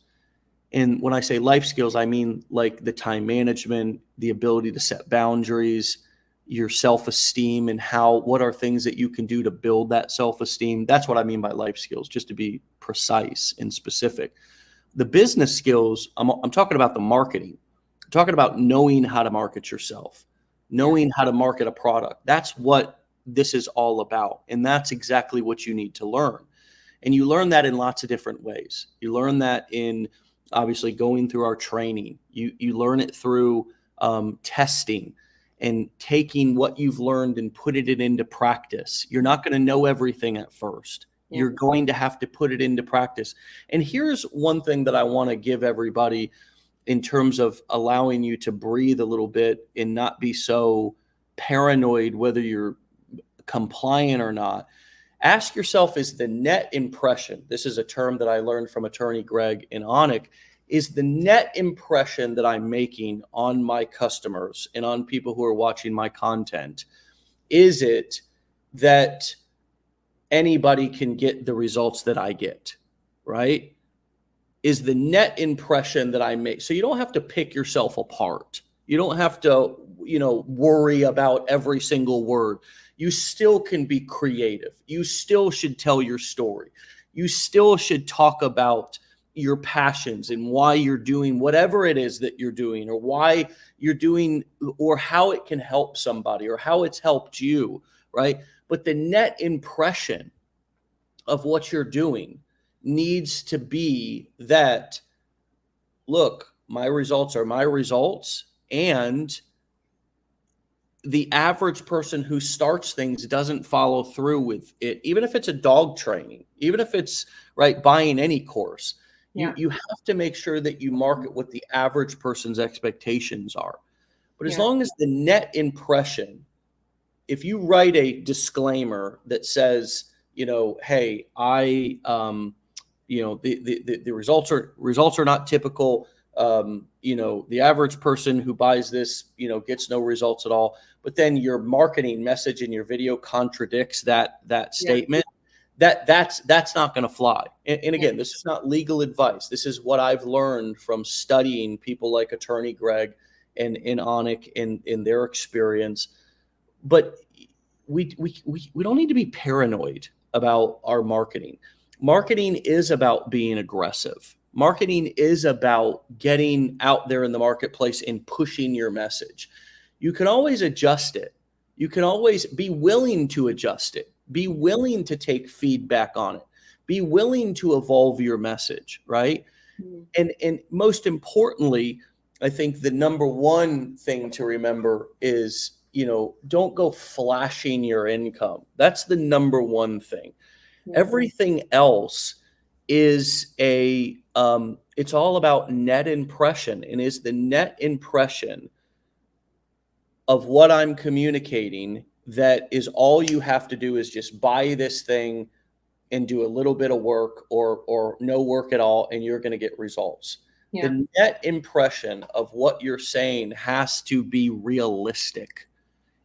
Speaker 1: And when I say life skills, I mean like the time management, the ability to set boundaries, your self-esteem, and what are things that you can do to build that self-esteem. That's what I mean by life skills, just to be precise and specific. The business skills, I'm talking about the marketing. I'm talking about knowing how to market yourself, knowing how to market a product. That's what this is all about. And that's exactly what you need to learn. And you learn that in lots of different ways. You learn that in obviously going through our training. You learn it through testing and taking what you've learned and putting it into practice. You're not going to know everything at first. Yeah. You're going to have to put it into practice. And here's one thing that I want to give everybody in terms of allowing you to breathe a little bit and not be so paranoid whether you're compliant or not. Ask yourself, is the net impression, this is a term that I learned from attorney Greg in Onic, is the net impression that I'm making on my customers and on people who are watching my content, is it that anybody can get the results that I get, right? Is the net impression that I make. So you don't have to pick yourself apart. You don't have to, worry about every single word. You still can be creative. You still should tell your story. You still should talk about your passions and why you're doing whatever it is that you're doing, or why you're doing, or how it can help somebody, or how it's helped you, right? But the net impression of what you're doing needs to be that, look, my results are my results, and the average person who starts things doesn't follow through with it, even if it's a dog training, even if it's buying any course. Yeah. You have to make sure that you market what the average person's expectations are. But as long as the net impression, if you write a disclaimer that says, hey, the results are not typical. The average person who buys this, gets no results at all. But then your marketing message in your video contradicts that statement. That's not going to fly. And again, this is not legal advice. This is what I've learned from studying people like attorney Greg and Onic in their experience. But we don't need to be paranoid about our marketing. Marketing is about being aggressive. Marketing is about getting out there in the marketplace and pushing your message. You can always adjust it. You can always be willing to adjust it. Be willing to take feedback on it. Be willing to evolve your message, right? And most importantly, I think the number one thing to remember is, don't go flashing your income. That's the number one thing. Everything else is it's all about net impression, and is the net impression of what I'm communicating that is all you have to do is just buy this thing and do a little bit of work or no work at all, and you're going to get results.
Speaker 2: Yeah.
Speaker 1: The net impression of what you're saying has to be realistic.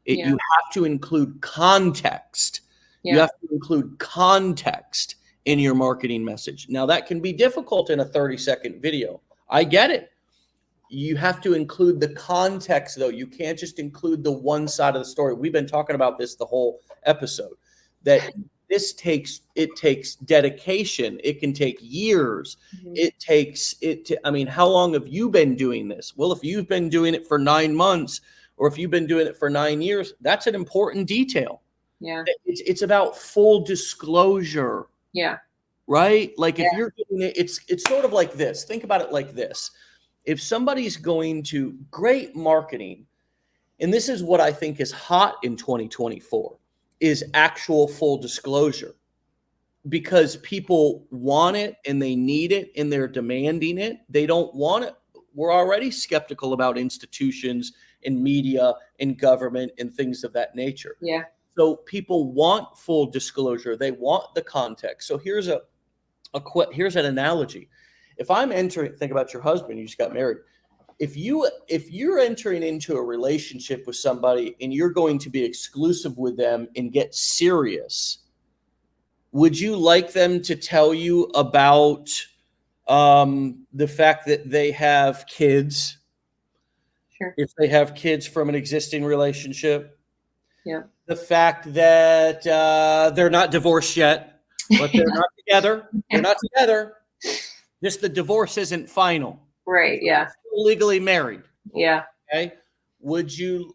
Speaker 1: You have to include context. You have to include context in your marketing message. Now, that can be difficult in a 30-second video. I get it. You have to include the context, though. You can't just include the one side of the story. We've been talking about this the whole episode, that it takes dedication. It can take years. How long have you been doing this? Well, if you've been doing it for 9 months, or if you've been doing it for 9 years, that's an important detail.
Speaker 2: Yeah.
Speaker 1: It's about full disclosure.
Speaker 2: Yeah.
Speaker 1: Right? Like if you're doing it, it's sort of like this. Think about it like this. If somebody's going to great marketing, and this is what I think is hot in 2024, is actual full disclosure, because people want it and they need it and they're demanding it. They don't want it. We're already skeptical about institutions and media and government and things of that nature.
Speaker 2: Yeah.
Speaker 1: So people want full disclosure. They want the context. So here's here's an analogy. If I'm think about your husband, you just got married. If you're entering into a relationship with somebody and you're going to be exclusive with them and get serious, would you like them to tell you about the fact that they have kids?
Speaker 2: Sure.
Speaker 1: If they have kids from an existing relationship?
Speaker 2: Yeah.
Speaker 1: The fact that they're not divorced yet, but they're not together. They're not together. Just the divorce isn't final.
Speaker 2: Right. Yeah.
Speaker 1: They're still legally married.
Speaker 2: Yeah.
Speaker 1: Okay. Would you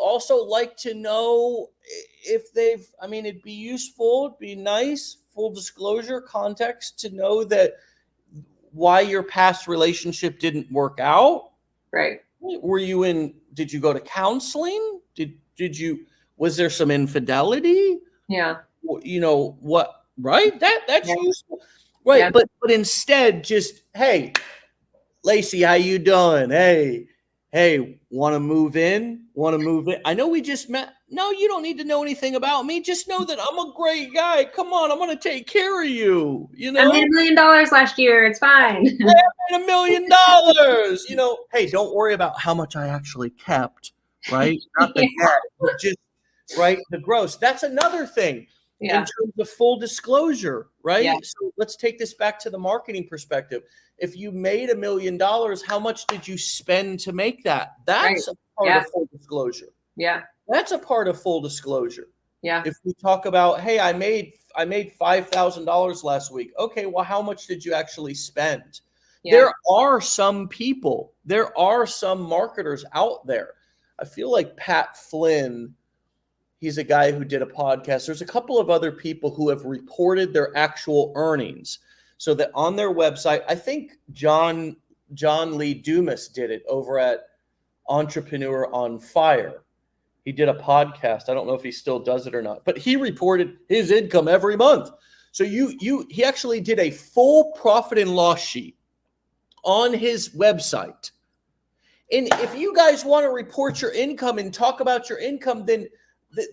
Speaker 1: also like to know if it'd be useful, it'd be nice, full disclosure, context to know that why your past relationship didn't work out?
Speaker 2: Right.
Speaker 1: Did you go to counseling? Was there some infidelity?
Speaker 2: Yeah.
Speaker 1: What, right? That's useful. Right.
Speaker 2: Yeah.
Speaker 1: But instead, just, hey, Lacey, how you doing? Hey, want to move in? I know we just met. No, you don't need to know anything about me. Just know that I'm a great guy. Come on, I'm going to take care of you.
Speaker 2: I made $1 million last year. It's fine.
Speaker 1: I made $1 million. Hey, don't worry about how much I actually kept, right? Not the net, but just, right, the gross. That's another thing. In terms of full disclosure, right?
Speaker 2: Yeah.
Speaker 1: So let's take this back to the marketing perspective. If you made $1 million, how much did you spend to make that? That's a part of full disclosure.
Speaker 2: Yeah.
Speaker 1: That's a part of full disclosure.
Speaker 2: Yeah.
Speaker 1: If we talk about, hey, I made $5,000 last week. Okay, well, how much did you actually spend? Yeah. There are some marketers out there. I feel like Pat Flynn, he's a guy who did a podcast. There's a couple of other people who have reported their actual earnings so that on their website, I think John Lee Dumas did it over at Entrepreneur on Fire. He did a podcast. I don't know if he still does it or not, but he reported his income every month. So he actually did a full profit and loss sheet on his website. And if you guys want to report your income and talk about your income, then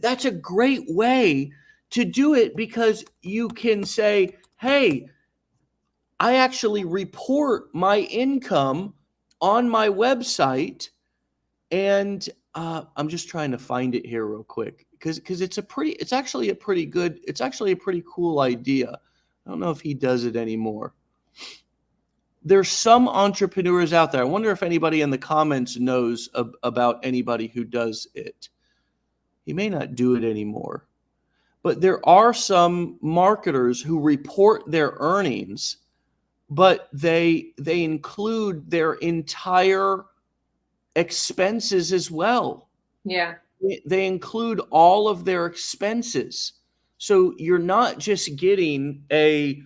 Speaker 1: that's a great way to do it, because you can say, hey, I actually report my income on my website. And I'm just trying to find it here real quick because it's actually a pretty cool idea. I don't know if he does it anymore. There's some entrepreneurs out there. I wonder if anybody in the comments knows about anybody who does it. He may not do it anymore, but there are some marketers who report their earnings, but they include their entire expenses as well.
Speaker 2: Yeah.
Speaker 1: They include all of their expenses. So you're not just getting a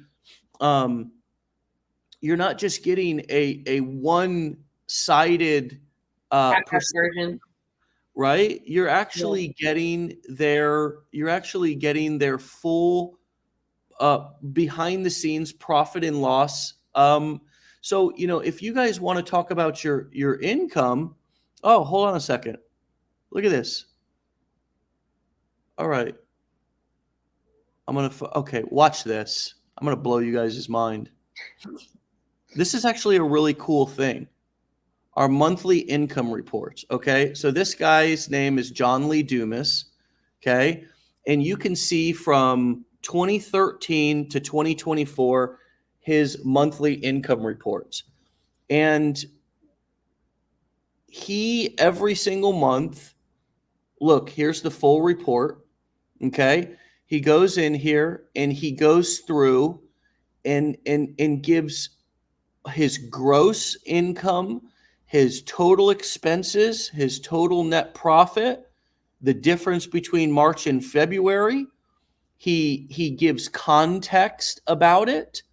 Speaker 1: you're not just getting a one-sided
Speaker 2: Podcast
Speaker 1: perspective,
Speaker 2: version.
Speaker 1: right? You're actually getting their full behind the scenes profit and loss. So if you guys want to talk about your income, oh, hold on a second. Look at this. All right. Okay, watch this. I'm going to blow you guys' mind. This is actually a really cool thing. Our monthly income reports. Okay. So this guy's name is John Lee Dumas. Okay. And you can see from 2013 to 2024, his monthly income reports. And he, every single month, look, here's the full report. Okay. He goes in here and he goes through and gives his gross income, his total expenses, his total net profit, the difference between March and February. He gives context about it,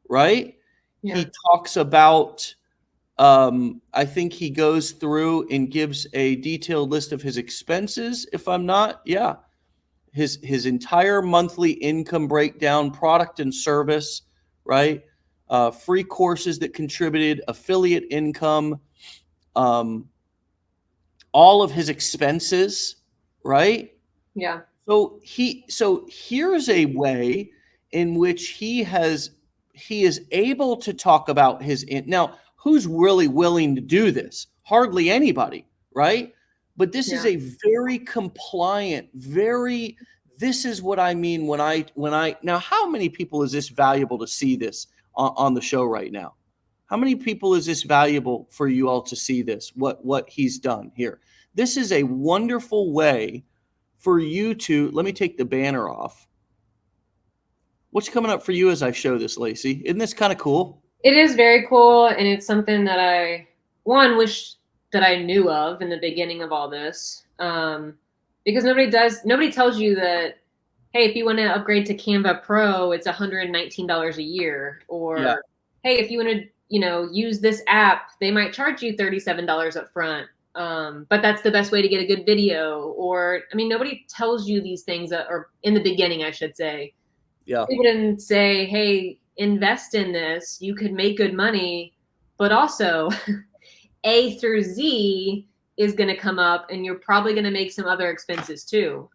Speaker 1: right?
Speaker 2: Yeah.
Speaker 1: He talks about I think he goes through and gives a detailed list of his expenses, if I'm not, yeah. His entire monthly income breakdown, product and service, right? Free courses that contributed, affiliate income, all of his expenses, right?
Speaker 2: Yeah.
Speaker 1: So here's a way in which he is able to talk about now, who's really willing to do this? Hardly anybody, right? But this is a very compliant, this is what I mean when I now, how many people is this valuable to see this on the show right now? How many people is this valuable for you all to see this, what he's done here? This is a wonderful way for you to, let me take the banner off. What's coming up for you as I show this, Lacey? Isn't this kind of cool?
Speaker 2: It is very cool, and it's something that I wish that I knew of in the beginning of all this, because nobody tells you that, hey, if you want to upgrade to Canva Pro, it's $119 a year, or hey, if you want to use this app, they might charge you $37 up front, but that's the best way to get a good video. Or nobody tells you these things, or in the beginning, I should say.
Speaker 1: Yeah.
Speaker 2: People didn't say, hey, invest in this, you could make good money, but also A through Z is going to come up, and you're probably going to make some other expenses too.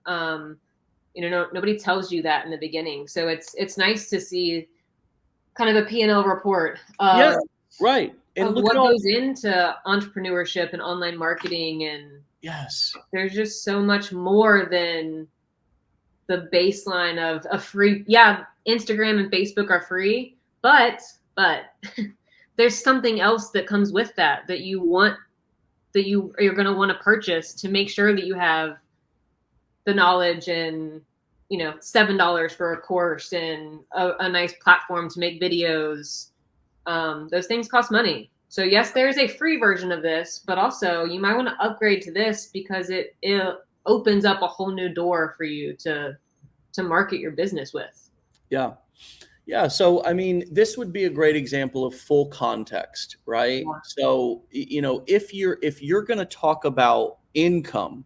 Speaker 2: Nobody tells you that in the beginning, so it's nice to see kind of a P&L report of,
Speaker 1: right, and
Speaker 2: of what goes into entrepreneurship and online marketing. And there's just so much more than the baseline of a free, Instagram and Facebook are free, but there's something else that comes with that you're going to want to purchase to make sure that you have the knowledge, and $7 for a course, and a nice platform to make videos. Those things cost money. So yes, there's a free version of this, but also you might want to upgrade to this because it opens up a whole new door for you to market your business with.
Speaker 1: Yeah. So, this would be a great example of full context, right? Yeah. So, if you're going to talk about income,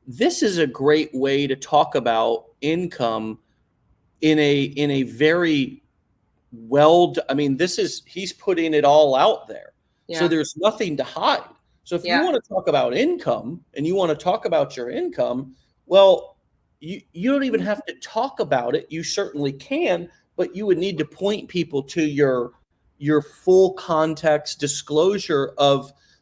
Speaker 1: this is a great way to talk about income in a very he's putting it all out there. Yeah. So there's nothing to hide. So if you want to talk about income and you want to talk about your income, well, you don't even have to talk about it. You certainly can, but you would need to point people to your full context disclosure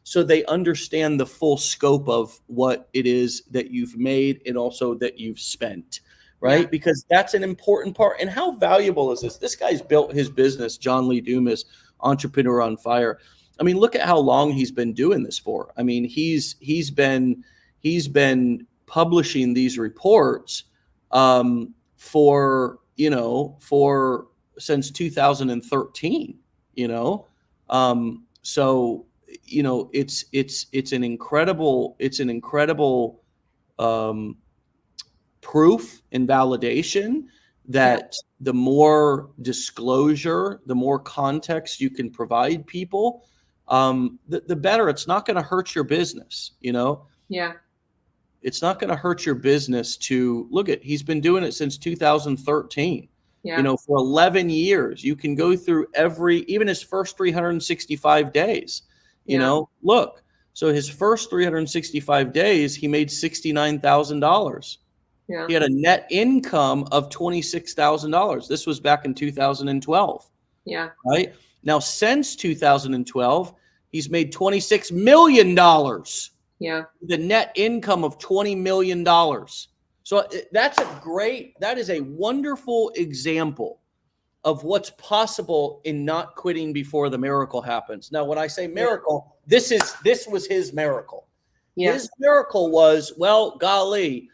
Speaker 1: so they understand the full scope of what it is that you've made and also that you've spent, right? Yeah. Because that's an important part. And how valuable is this? This guy's built his business, John Lee Dumas, Entrepreneur on Fire. Look at how long he's been doing this for. He's been publishing these reports for since 2013. So it's an incredible proof and validation that the more disclosure, the more context you can provide people, the better. It's not going to hurt your business, you know?
Speaker 2: Yeah.
Speaker 1: It's not going to hurt your business to look at, he's been doing it since 2013.
Speaker 2: Yeah.
Speaker 1: You know, for 11 years, you can go through even his first 365 days, you know, look, so his first 365 days, he made $69,000.
Speaker 2: Yeah.
Speaker 1: He had a net income of $26,000. This was back in 2012.
Speaker 2: Yeah.
Speaker 1: Right now, since 2012, he's made $26 million.
Speaker 2: Yeah.
Speaker 1: The net income of $20 million. So that is a wonderful example of what's possible in not quitting before the miracle happens. Now, when I say miracle, this was his miracle.
Speaker 2: Yeah.
Speaker 1: His miracle was, well, golly,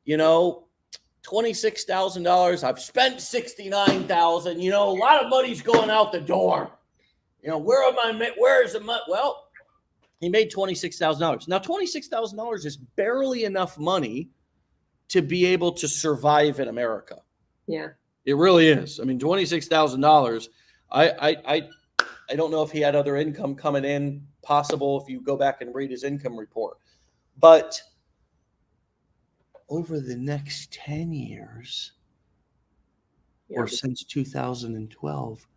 Speaker 1: you know, $26,000. I've spent $69,000. You know, a lot of money's going out the door. You know, where's the money? Well, he made $26,000. Now, $26,000 is barely enough money to be able to survive in America.
Speaker 2: Yeah.
Speaker 1: It really is. I mean, $26,000. I don't know if he had other income coming in, possible if you go back and read his income report. But over the next 10 years, or since 2012,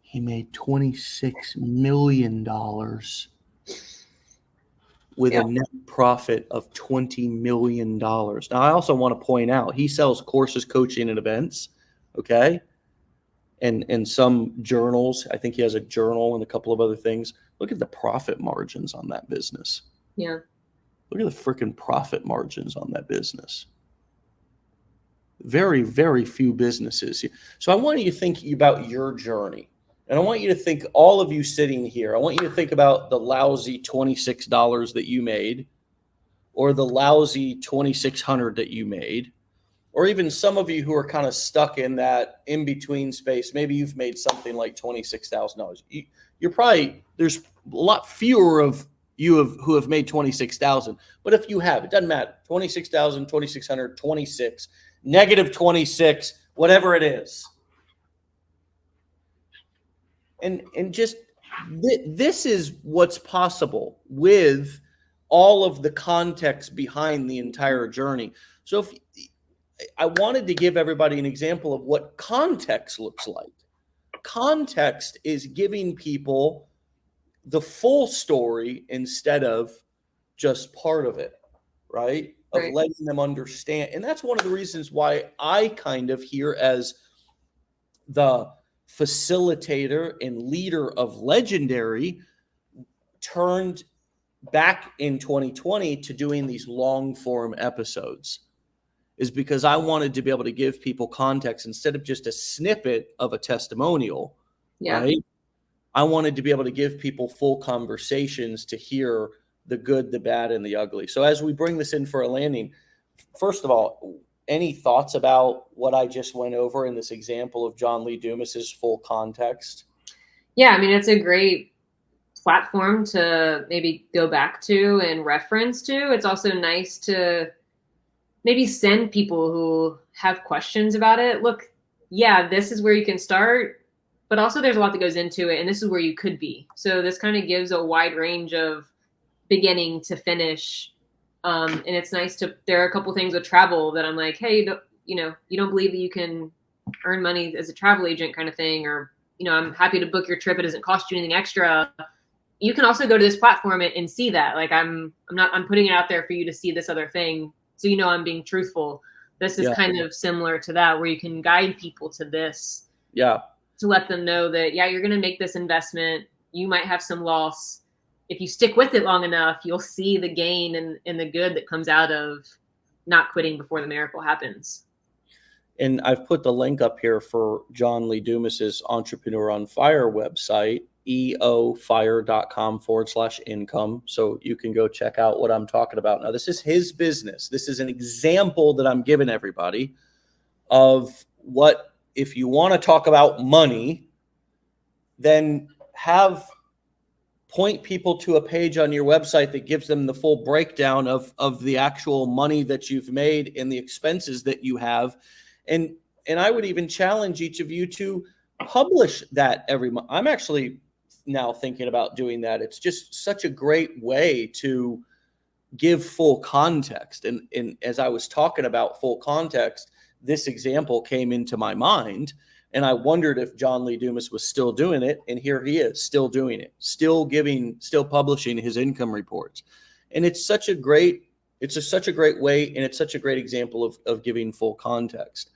Speaker 1: he made $26 million with a net profit of $20 million. Now, I also want to point out, he sells courses, coaching, and events, okay? And some journals. I think he has a journal and a couple of other things. Look at the profit margins on that business.
Speaker 2: Yeah.
Speaker 1: Look at the freaking profit margins on that business. Very, very few businesses. So I want you to think about your journey. And I want you to think, all of you sitting here, I want you to think about the lousy $26 that you made, or the lousy $2,600 that you made, or even some of you who are kind of stuck in that in-between space. Maybe you've made something like $26,000. You're probably, there's a lot fewer of you who have made $26,000. But if you have, it doesn't matter. 26,000, 2,600, 26, negative 26, whatever it is. And just this is what's possible with all of the context behind the entire journey. So if I wanted to give everybody an example of what context looks like. Context is giving people the full story instead of just part of it, right? Of letting them understand. And that's one of the reasons why I kind of here as the facilitator and leader of Legendary turned back in 2020 to doing these long form episodes, is because I wanted to be able to give people context instead of just a snippet of a testimonial, right? I wanted to be able to give people full conversations to hear the good, the bad, and the ugly. So as we bring this in for a landing, first of all, any thoughts about what I just went over in this example of John Lee Dumas's full context?
Speaker 2: Yeah, I mean, it's a great platform to maybe go back to and reference to. It's also nice to maybe send people who have questions about it. Look, yeah, this is where you can start, but also there's a lot that goes into it, and this is where you could be. So this kind of gives a wide range of beginning to finish. And it's nice there are a couple things with travel that I'm like, hey, you don't believe that you can earn money as a travel agent kind of thing, or, I'm happy to book your trip. It doesn't cost you anything extra. You can also go to this platform and see that. Like I'm putting it out there for you to see this other thing. So, I'm being truthful. This is kind of similar to that, where you can guide people to this.
Speaker 1: Yeah.
Speaker 2: To let them know that, you're going to make this investment. You might have some loss. If you stick with it long enough, you'll see the gain and the good that comes out of not quitting before the miracle happens.
Speaker 1: And I've put the link up here for John Lee Dumas's Entrepreneur on Fire website, eofire.com/income. So you can go check out what I'm talking about. Now, this is his business. This is an example that I'm giving everybody of what, if you want to talk about money, then have point people to a page on your website that gives them the full breakdown of the actual money that you've made and the expenses that you have. And I would even challenge each of you to publish that every month. I'm actually now thinking about doing that. It's just such a great way to give full context. And as I was talking about full context, this example came into my mind. And I wondered if John Lee Dumas was still doing it. And here he is, still doing it, still publishing his income reports. And it's such a great way. And it's such a great example of giving full context.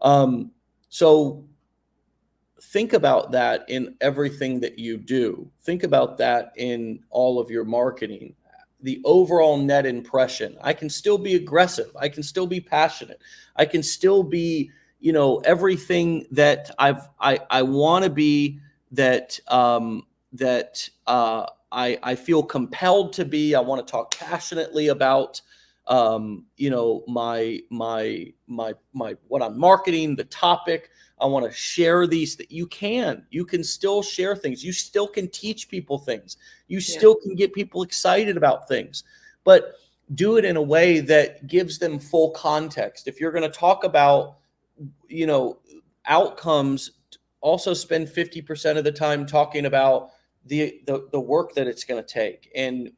Speaker 1: So think about that in everything that you do. Think about that in all of your marketing, the overall net impression. I can still be aggressive. I can still be passionate. I can still be, everything that I want to be, that I feel compelled to be. I want to talk passionately about, my what I'm marketing, the topic. I want to share these. That you can still share things. You still can teach people things. You still can get people excited about things, but do it in a way that gives them full context. If you're going to talk about, outcomes, also spend 50% of the time talking about the work that it's going to take and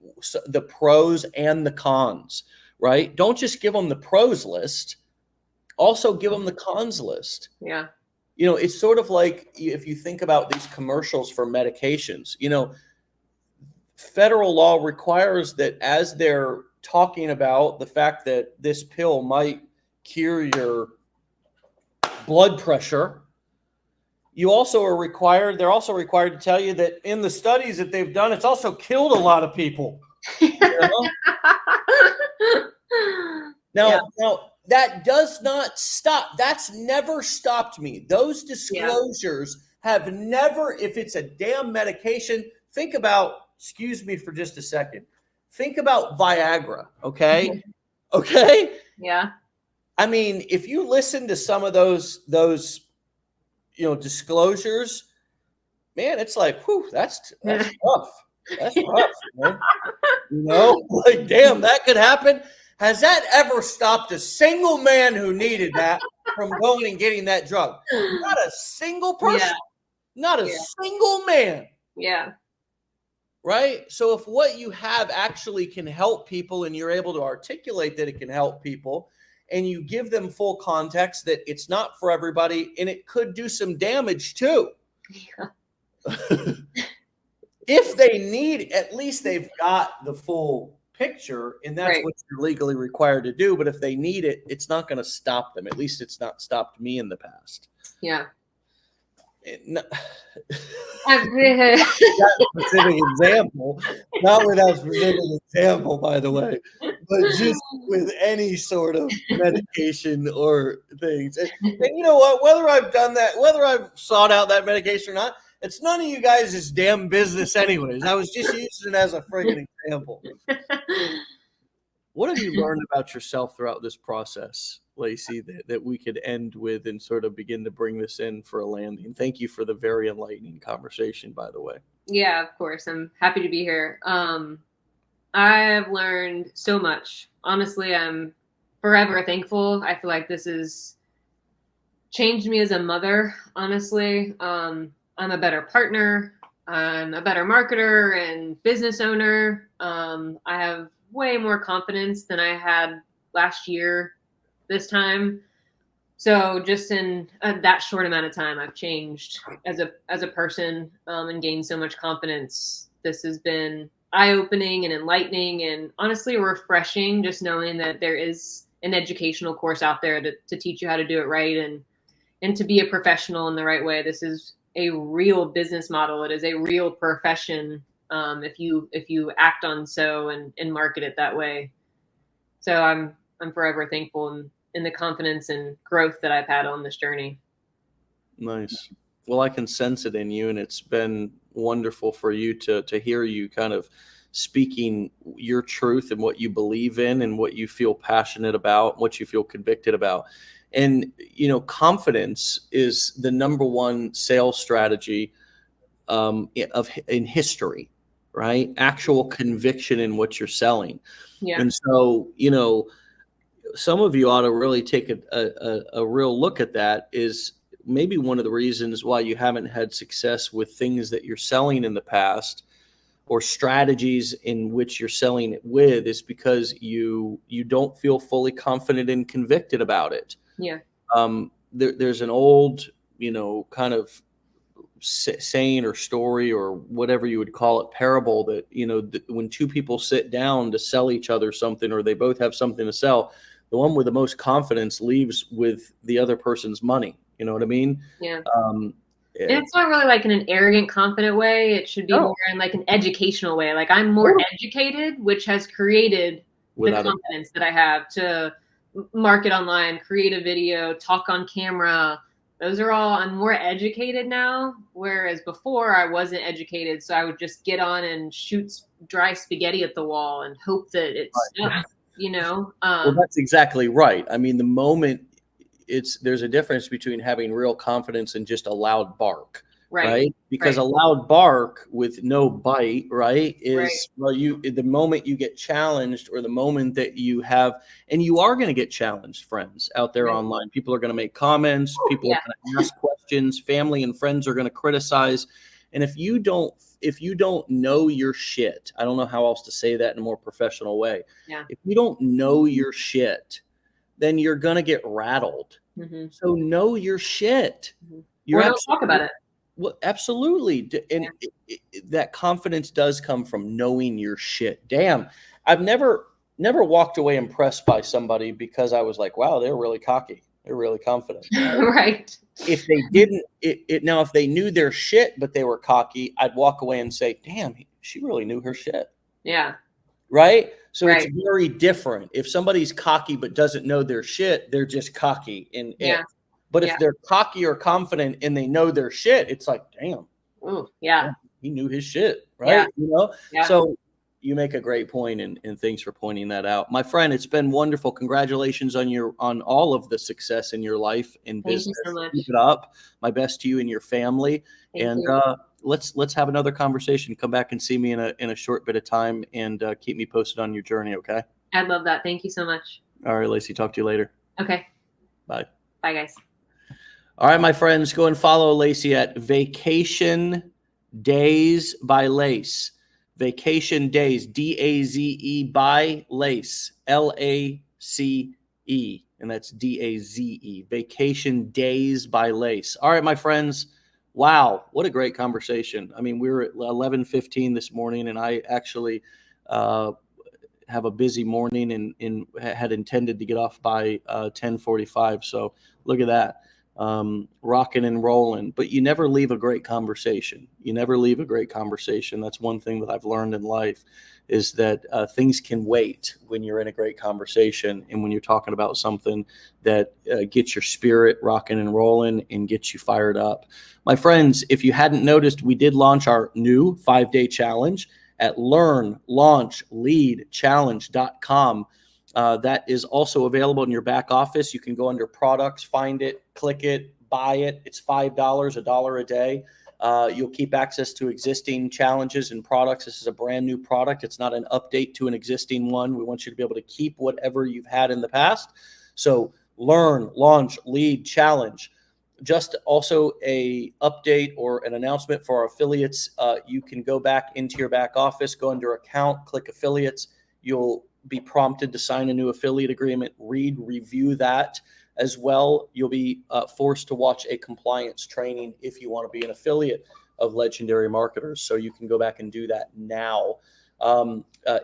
Speaker 1: the pros and the cons, right? Don't just give them the pros list. Also give them the cons list.
Speaker 2: Yeah.
Speaker 1: It's sort of like if you think about these commercials for medications, federal law requires that as they're talking about the fact that this pill might cure your blood pressure, they're also required to tell you that in the studies that they've done, it's also killed a lot of people. Now, that does not stop. That's never stopped me. Those disclosures have never, if it's a damn medication, think about, excuse me for just a second. Think about Viagra. Okay. Okay.
Speaker 2: Yeah.
Speaker 1: I mean, if you listen to some of those, disclosures, man, it's like, whew, that's rough. That's rough, man. Like, damn, that could happen. Has that ever stopped a single man who needed that from going and getting that drug? Not a single person. Not a single man.
Speaker 2: Yeah.
Speaker 1: Right? So if what you have actually can help people and you're able to articulate that it can help people, and you give them full context that it's not for everybody and it could do some damage too. Yeah. If they need, at least they've got the full picture, and that's what you're legally required to do. But if they need it, it's not going to stop them. At least it's not stopped me in the past.
Speaker 2: Yeah.
Speaker 1: That specific example, not with that specific example, by the way, but just with any sort of medication or things. And you know what? Whether I've done that, whether I've sought out that medication or not, it's none of you guys' damn business anyways. I was just using it as a friggin' example. What have you learned about yourself throughout this process, Lacey, that we could end with and sort of begin to bring this in for a landing? Thank you for the very enlightening conversation, by the way.
Speaker 2: Yeah, of course. I'm happy to be here. I've learned so much. Honestly, I'm forever thankful. I feel like this has changed me as a mother, honestly. I'm a better partner. I'm a better marketer and business owner. I have way more confidence than I had last year this time. So just in that short amount of time, I've changed as a person and gained so much confidence. This has been eye-opening and enlightening and honestly refreshing, just knowing that there is an educational course out there to teach you how to do it right and to be a professional in the right way. This is a real business model. It is a real profession if you act on so and market it that way. So I'm forever thankful in the confidence and growth that I've had on this journey.
Speaker 1: Nice. Well, I can sense it in you, and it's been wonderful for you to hear you kind of speaking your truth and what you believe in and what you feel passionate about, what you feel convicted about. And, confidence is the number one sales strategy in history. right? Actual conviction in what you're selling.
Speaker 2: Yeah.
Speaker 1: And so, some of you ought to really take a real look at that. Is maybe one of the reasons why you haven't had success with things that you're selling in the past, or strategies in which you're selling it with, is because you don't feel fully confident and convicted about it.
Speaker 2: Yeah.
Speaker 1: There's an old, kind of saying or story or whatever you would call it, parable, that when two people sit down to sell each other something, or they both have something to sell, the one with the most confidence leaves with the other person's money. You know what I mean?
Speaker 2: Yeah.
Speaker 1: And
Speaker 2: it's not really like in an arrogant, confident way. It should be more in like an educational way. Like, I'm more educated, which has created the confidence that I have to market online, create a video, talk on camera. Those are all, I'm more educated now. Whereas before I wasn't educated. So I would just get on and shoot dry spaghetti at the wall and hope that it stuck,
Speaker 1: Well, that's exactly right. I mean, the moment there's a difference between having real confidence and just a loud bark, right? Because a loud bark with no bite, right, is well, the moment you get challenged, or the moment that you have, and you are going to get challenged, friends out there online. People are going to make comments. People are going to ask questions. Family and friends are going to criticize. And if you don't know your shit, I don't know how else to say that in a more professional way.
Speaker 2: Yeah.
Speaker 1: If you don't know your shit, then you're going to get rattled.
Speaker 2: Mm-hmm.
Speaker 1: So know your shit.
Speaker 2: Mm-hmm.
Speaker 1: You're
Speaker 2: don't talk about it.
Speaker 1: Well, absolutely. And that confidence does come from knowing your shit. Damn. I've never walked away impressed by somebody because I was like, wow, they're really cocky. They're really confident.
Speaker 2: Right.
Speaker 1: If they didn't, now, if they knew their shit, but they were cocky, I'd walk away and say, damn, she really knew her shit.
Speaker 2: Yeah.
Speaker 1: Right. So it's very different. If somebody's cocky but doesn't know their shit, they're just cocky. But if they're cocky or confident and they know their shit, it's like, damn.
Speaker 2: Ooh, yeah.
Speaker 1: He knew his shit. Right.
Speaker 2: Yeah.
Speaker 1: So you make a great point, and thanks for pointing that out. My friend, it's been wonderful. Congratulations on all of the success in your life and business.
Speaker 2: Thank you so much.
Speaker 1: Keep it up. My best to you and your family.
Speaker 2: Thank you.
Speaker 1: Let's have another conversation. Come back and see me in a short bit of time, and keep me posted on your journey. Okay.
Speaker 2: I'd love that. Thank you so much.
Speaker 1: All right, Lacey. Talk to you later.
Speaker 2: Okay.
Speaker 1: Bye.
Speaker 2: Bye, guys.
Speaker 1: All right, my friends, go and follow Lacey at Vacation Days by Lace. Vacation Days, DAZE by Lace, LACE, and that's DAZE. Vacation Days by Lace. All right, my friends. Wow, what a great conversation. I mean, we were at 11:15 this morning, and I actually have a busy morning and had intended to get off by 10:45. So look at that. Rocking and rolling, but you never leave a great conversation. That's one thing that I've learned in life, is that things can wait when you're in a great conversation, and when you're talking about something that gets your spirit rocking and rolling and gets you fired up. My friends, if you hadn't noticed, we did launch our new 5-day challenge at learnlaunchleadchallenge.com. That is also available in your back office. You can go under products, find it, click it, buy it. It's $5, $1 a day. You'll keep access to existing challenges and products. This is a brand new product. It's not an update to an existing one. We want you to be able to keep whatever you've had in the past. So learn, launch, lead, challenge. Just also a update or an announcement for our affiliates. You can go back into your back office, go under account, click affiliates. You'll be prompted to sign a new affiliate agreement, review that as well. You'll be forced to watch a compliance training if you want to be an affiliate of Legendary Marketers. So you can go back and do that now.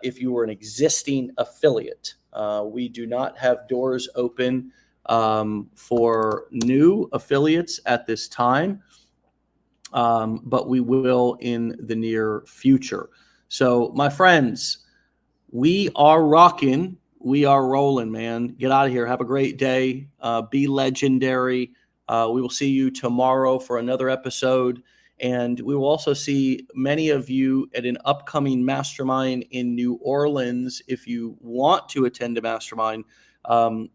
Speaker 1: If you were an existing affiliate, we do not have doors open for new affiliates at this time, but we will in the near future. So my friends, we are rocking. We are rolling, man. Get out of here. Have a great day. Be legendary. We will see you tomorrow for another episode. And we will also see many of you at an upcoming mastermind in New Orleans. If you want to attend a mastermind,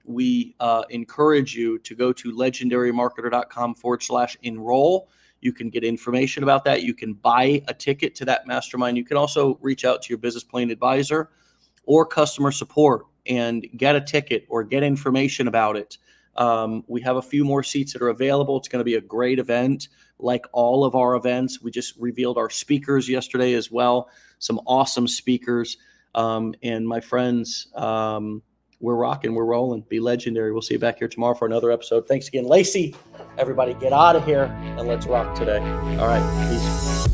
Speaker 1: we encourage you to go to legendarymarketer.com/enroll. You can get information about that. You can buy a ticket to that mastermind. You can also reach out to your business plan advisor or customer support and get a ticket or get information about it. We have a few more seats that are available. It's going to be a great event, like all of our events. We just revealed our speakers yesterday as well. Some awesome speakers. And my friends, we're rocking, we're rolling. Be legendary. We'll see you back here tomorrow for another episode. Thanks again, Lacey. Everybody get out of here and let's rock today. All right. Peace.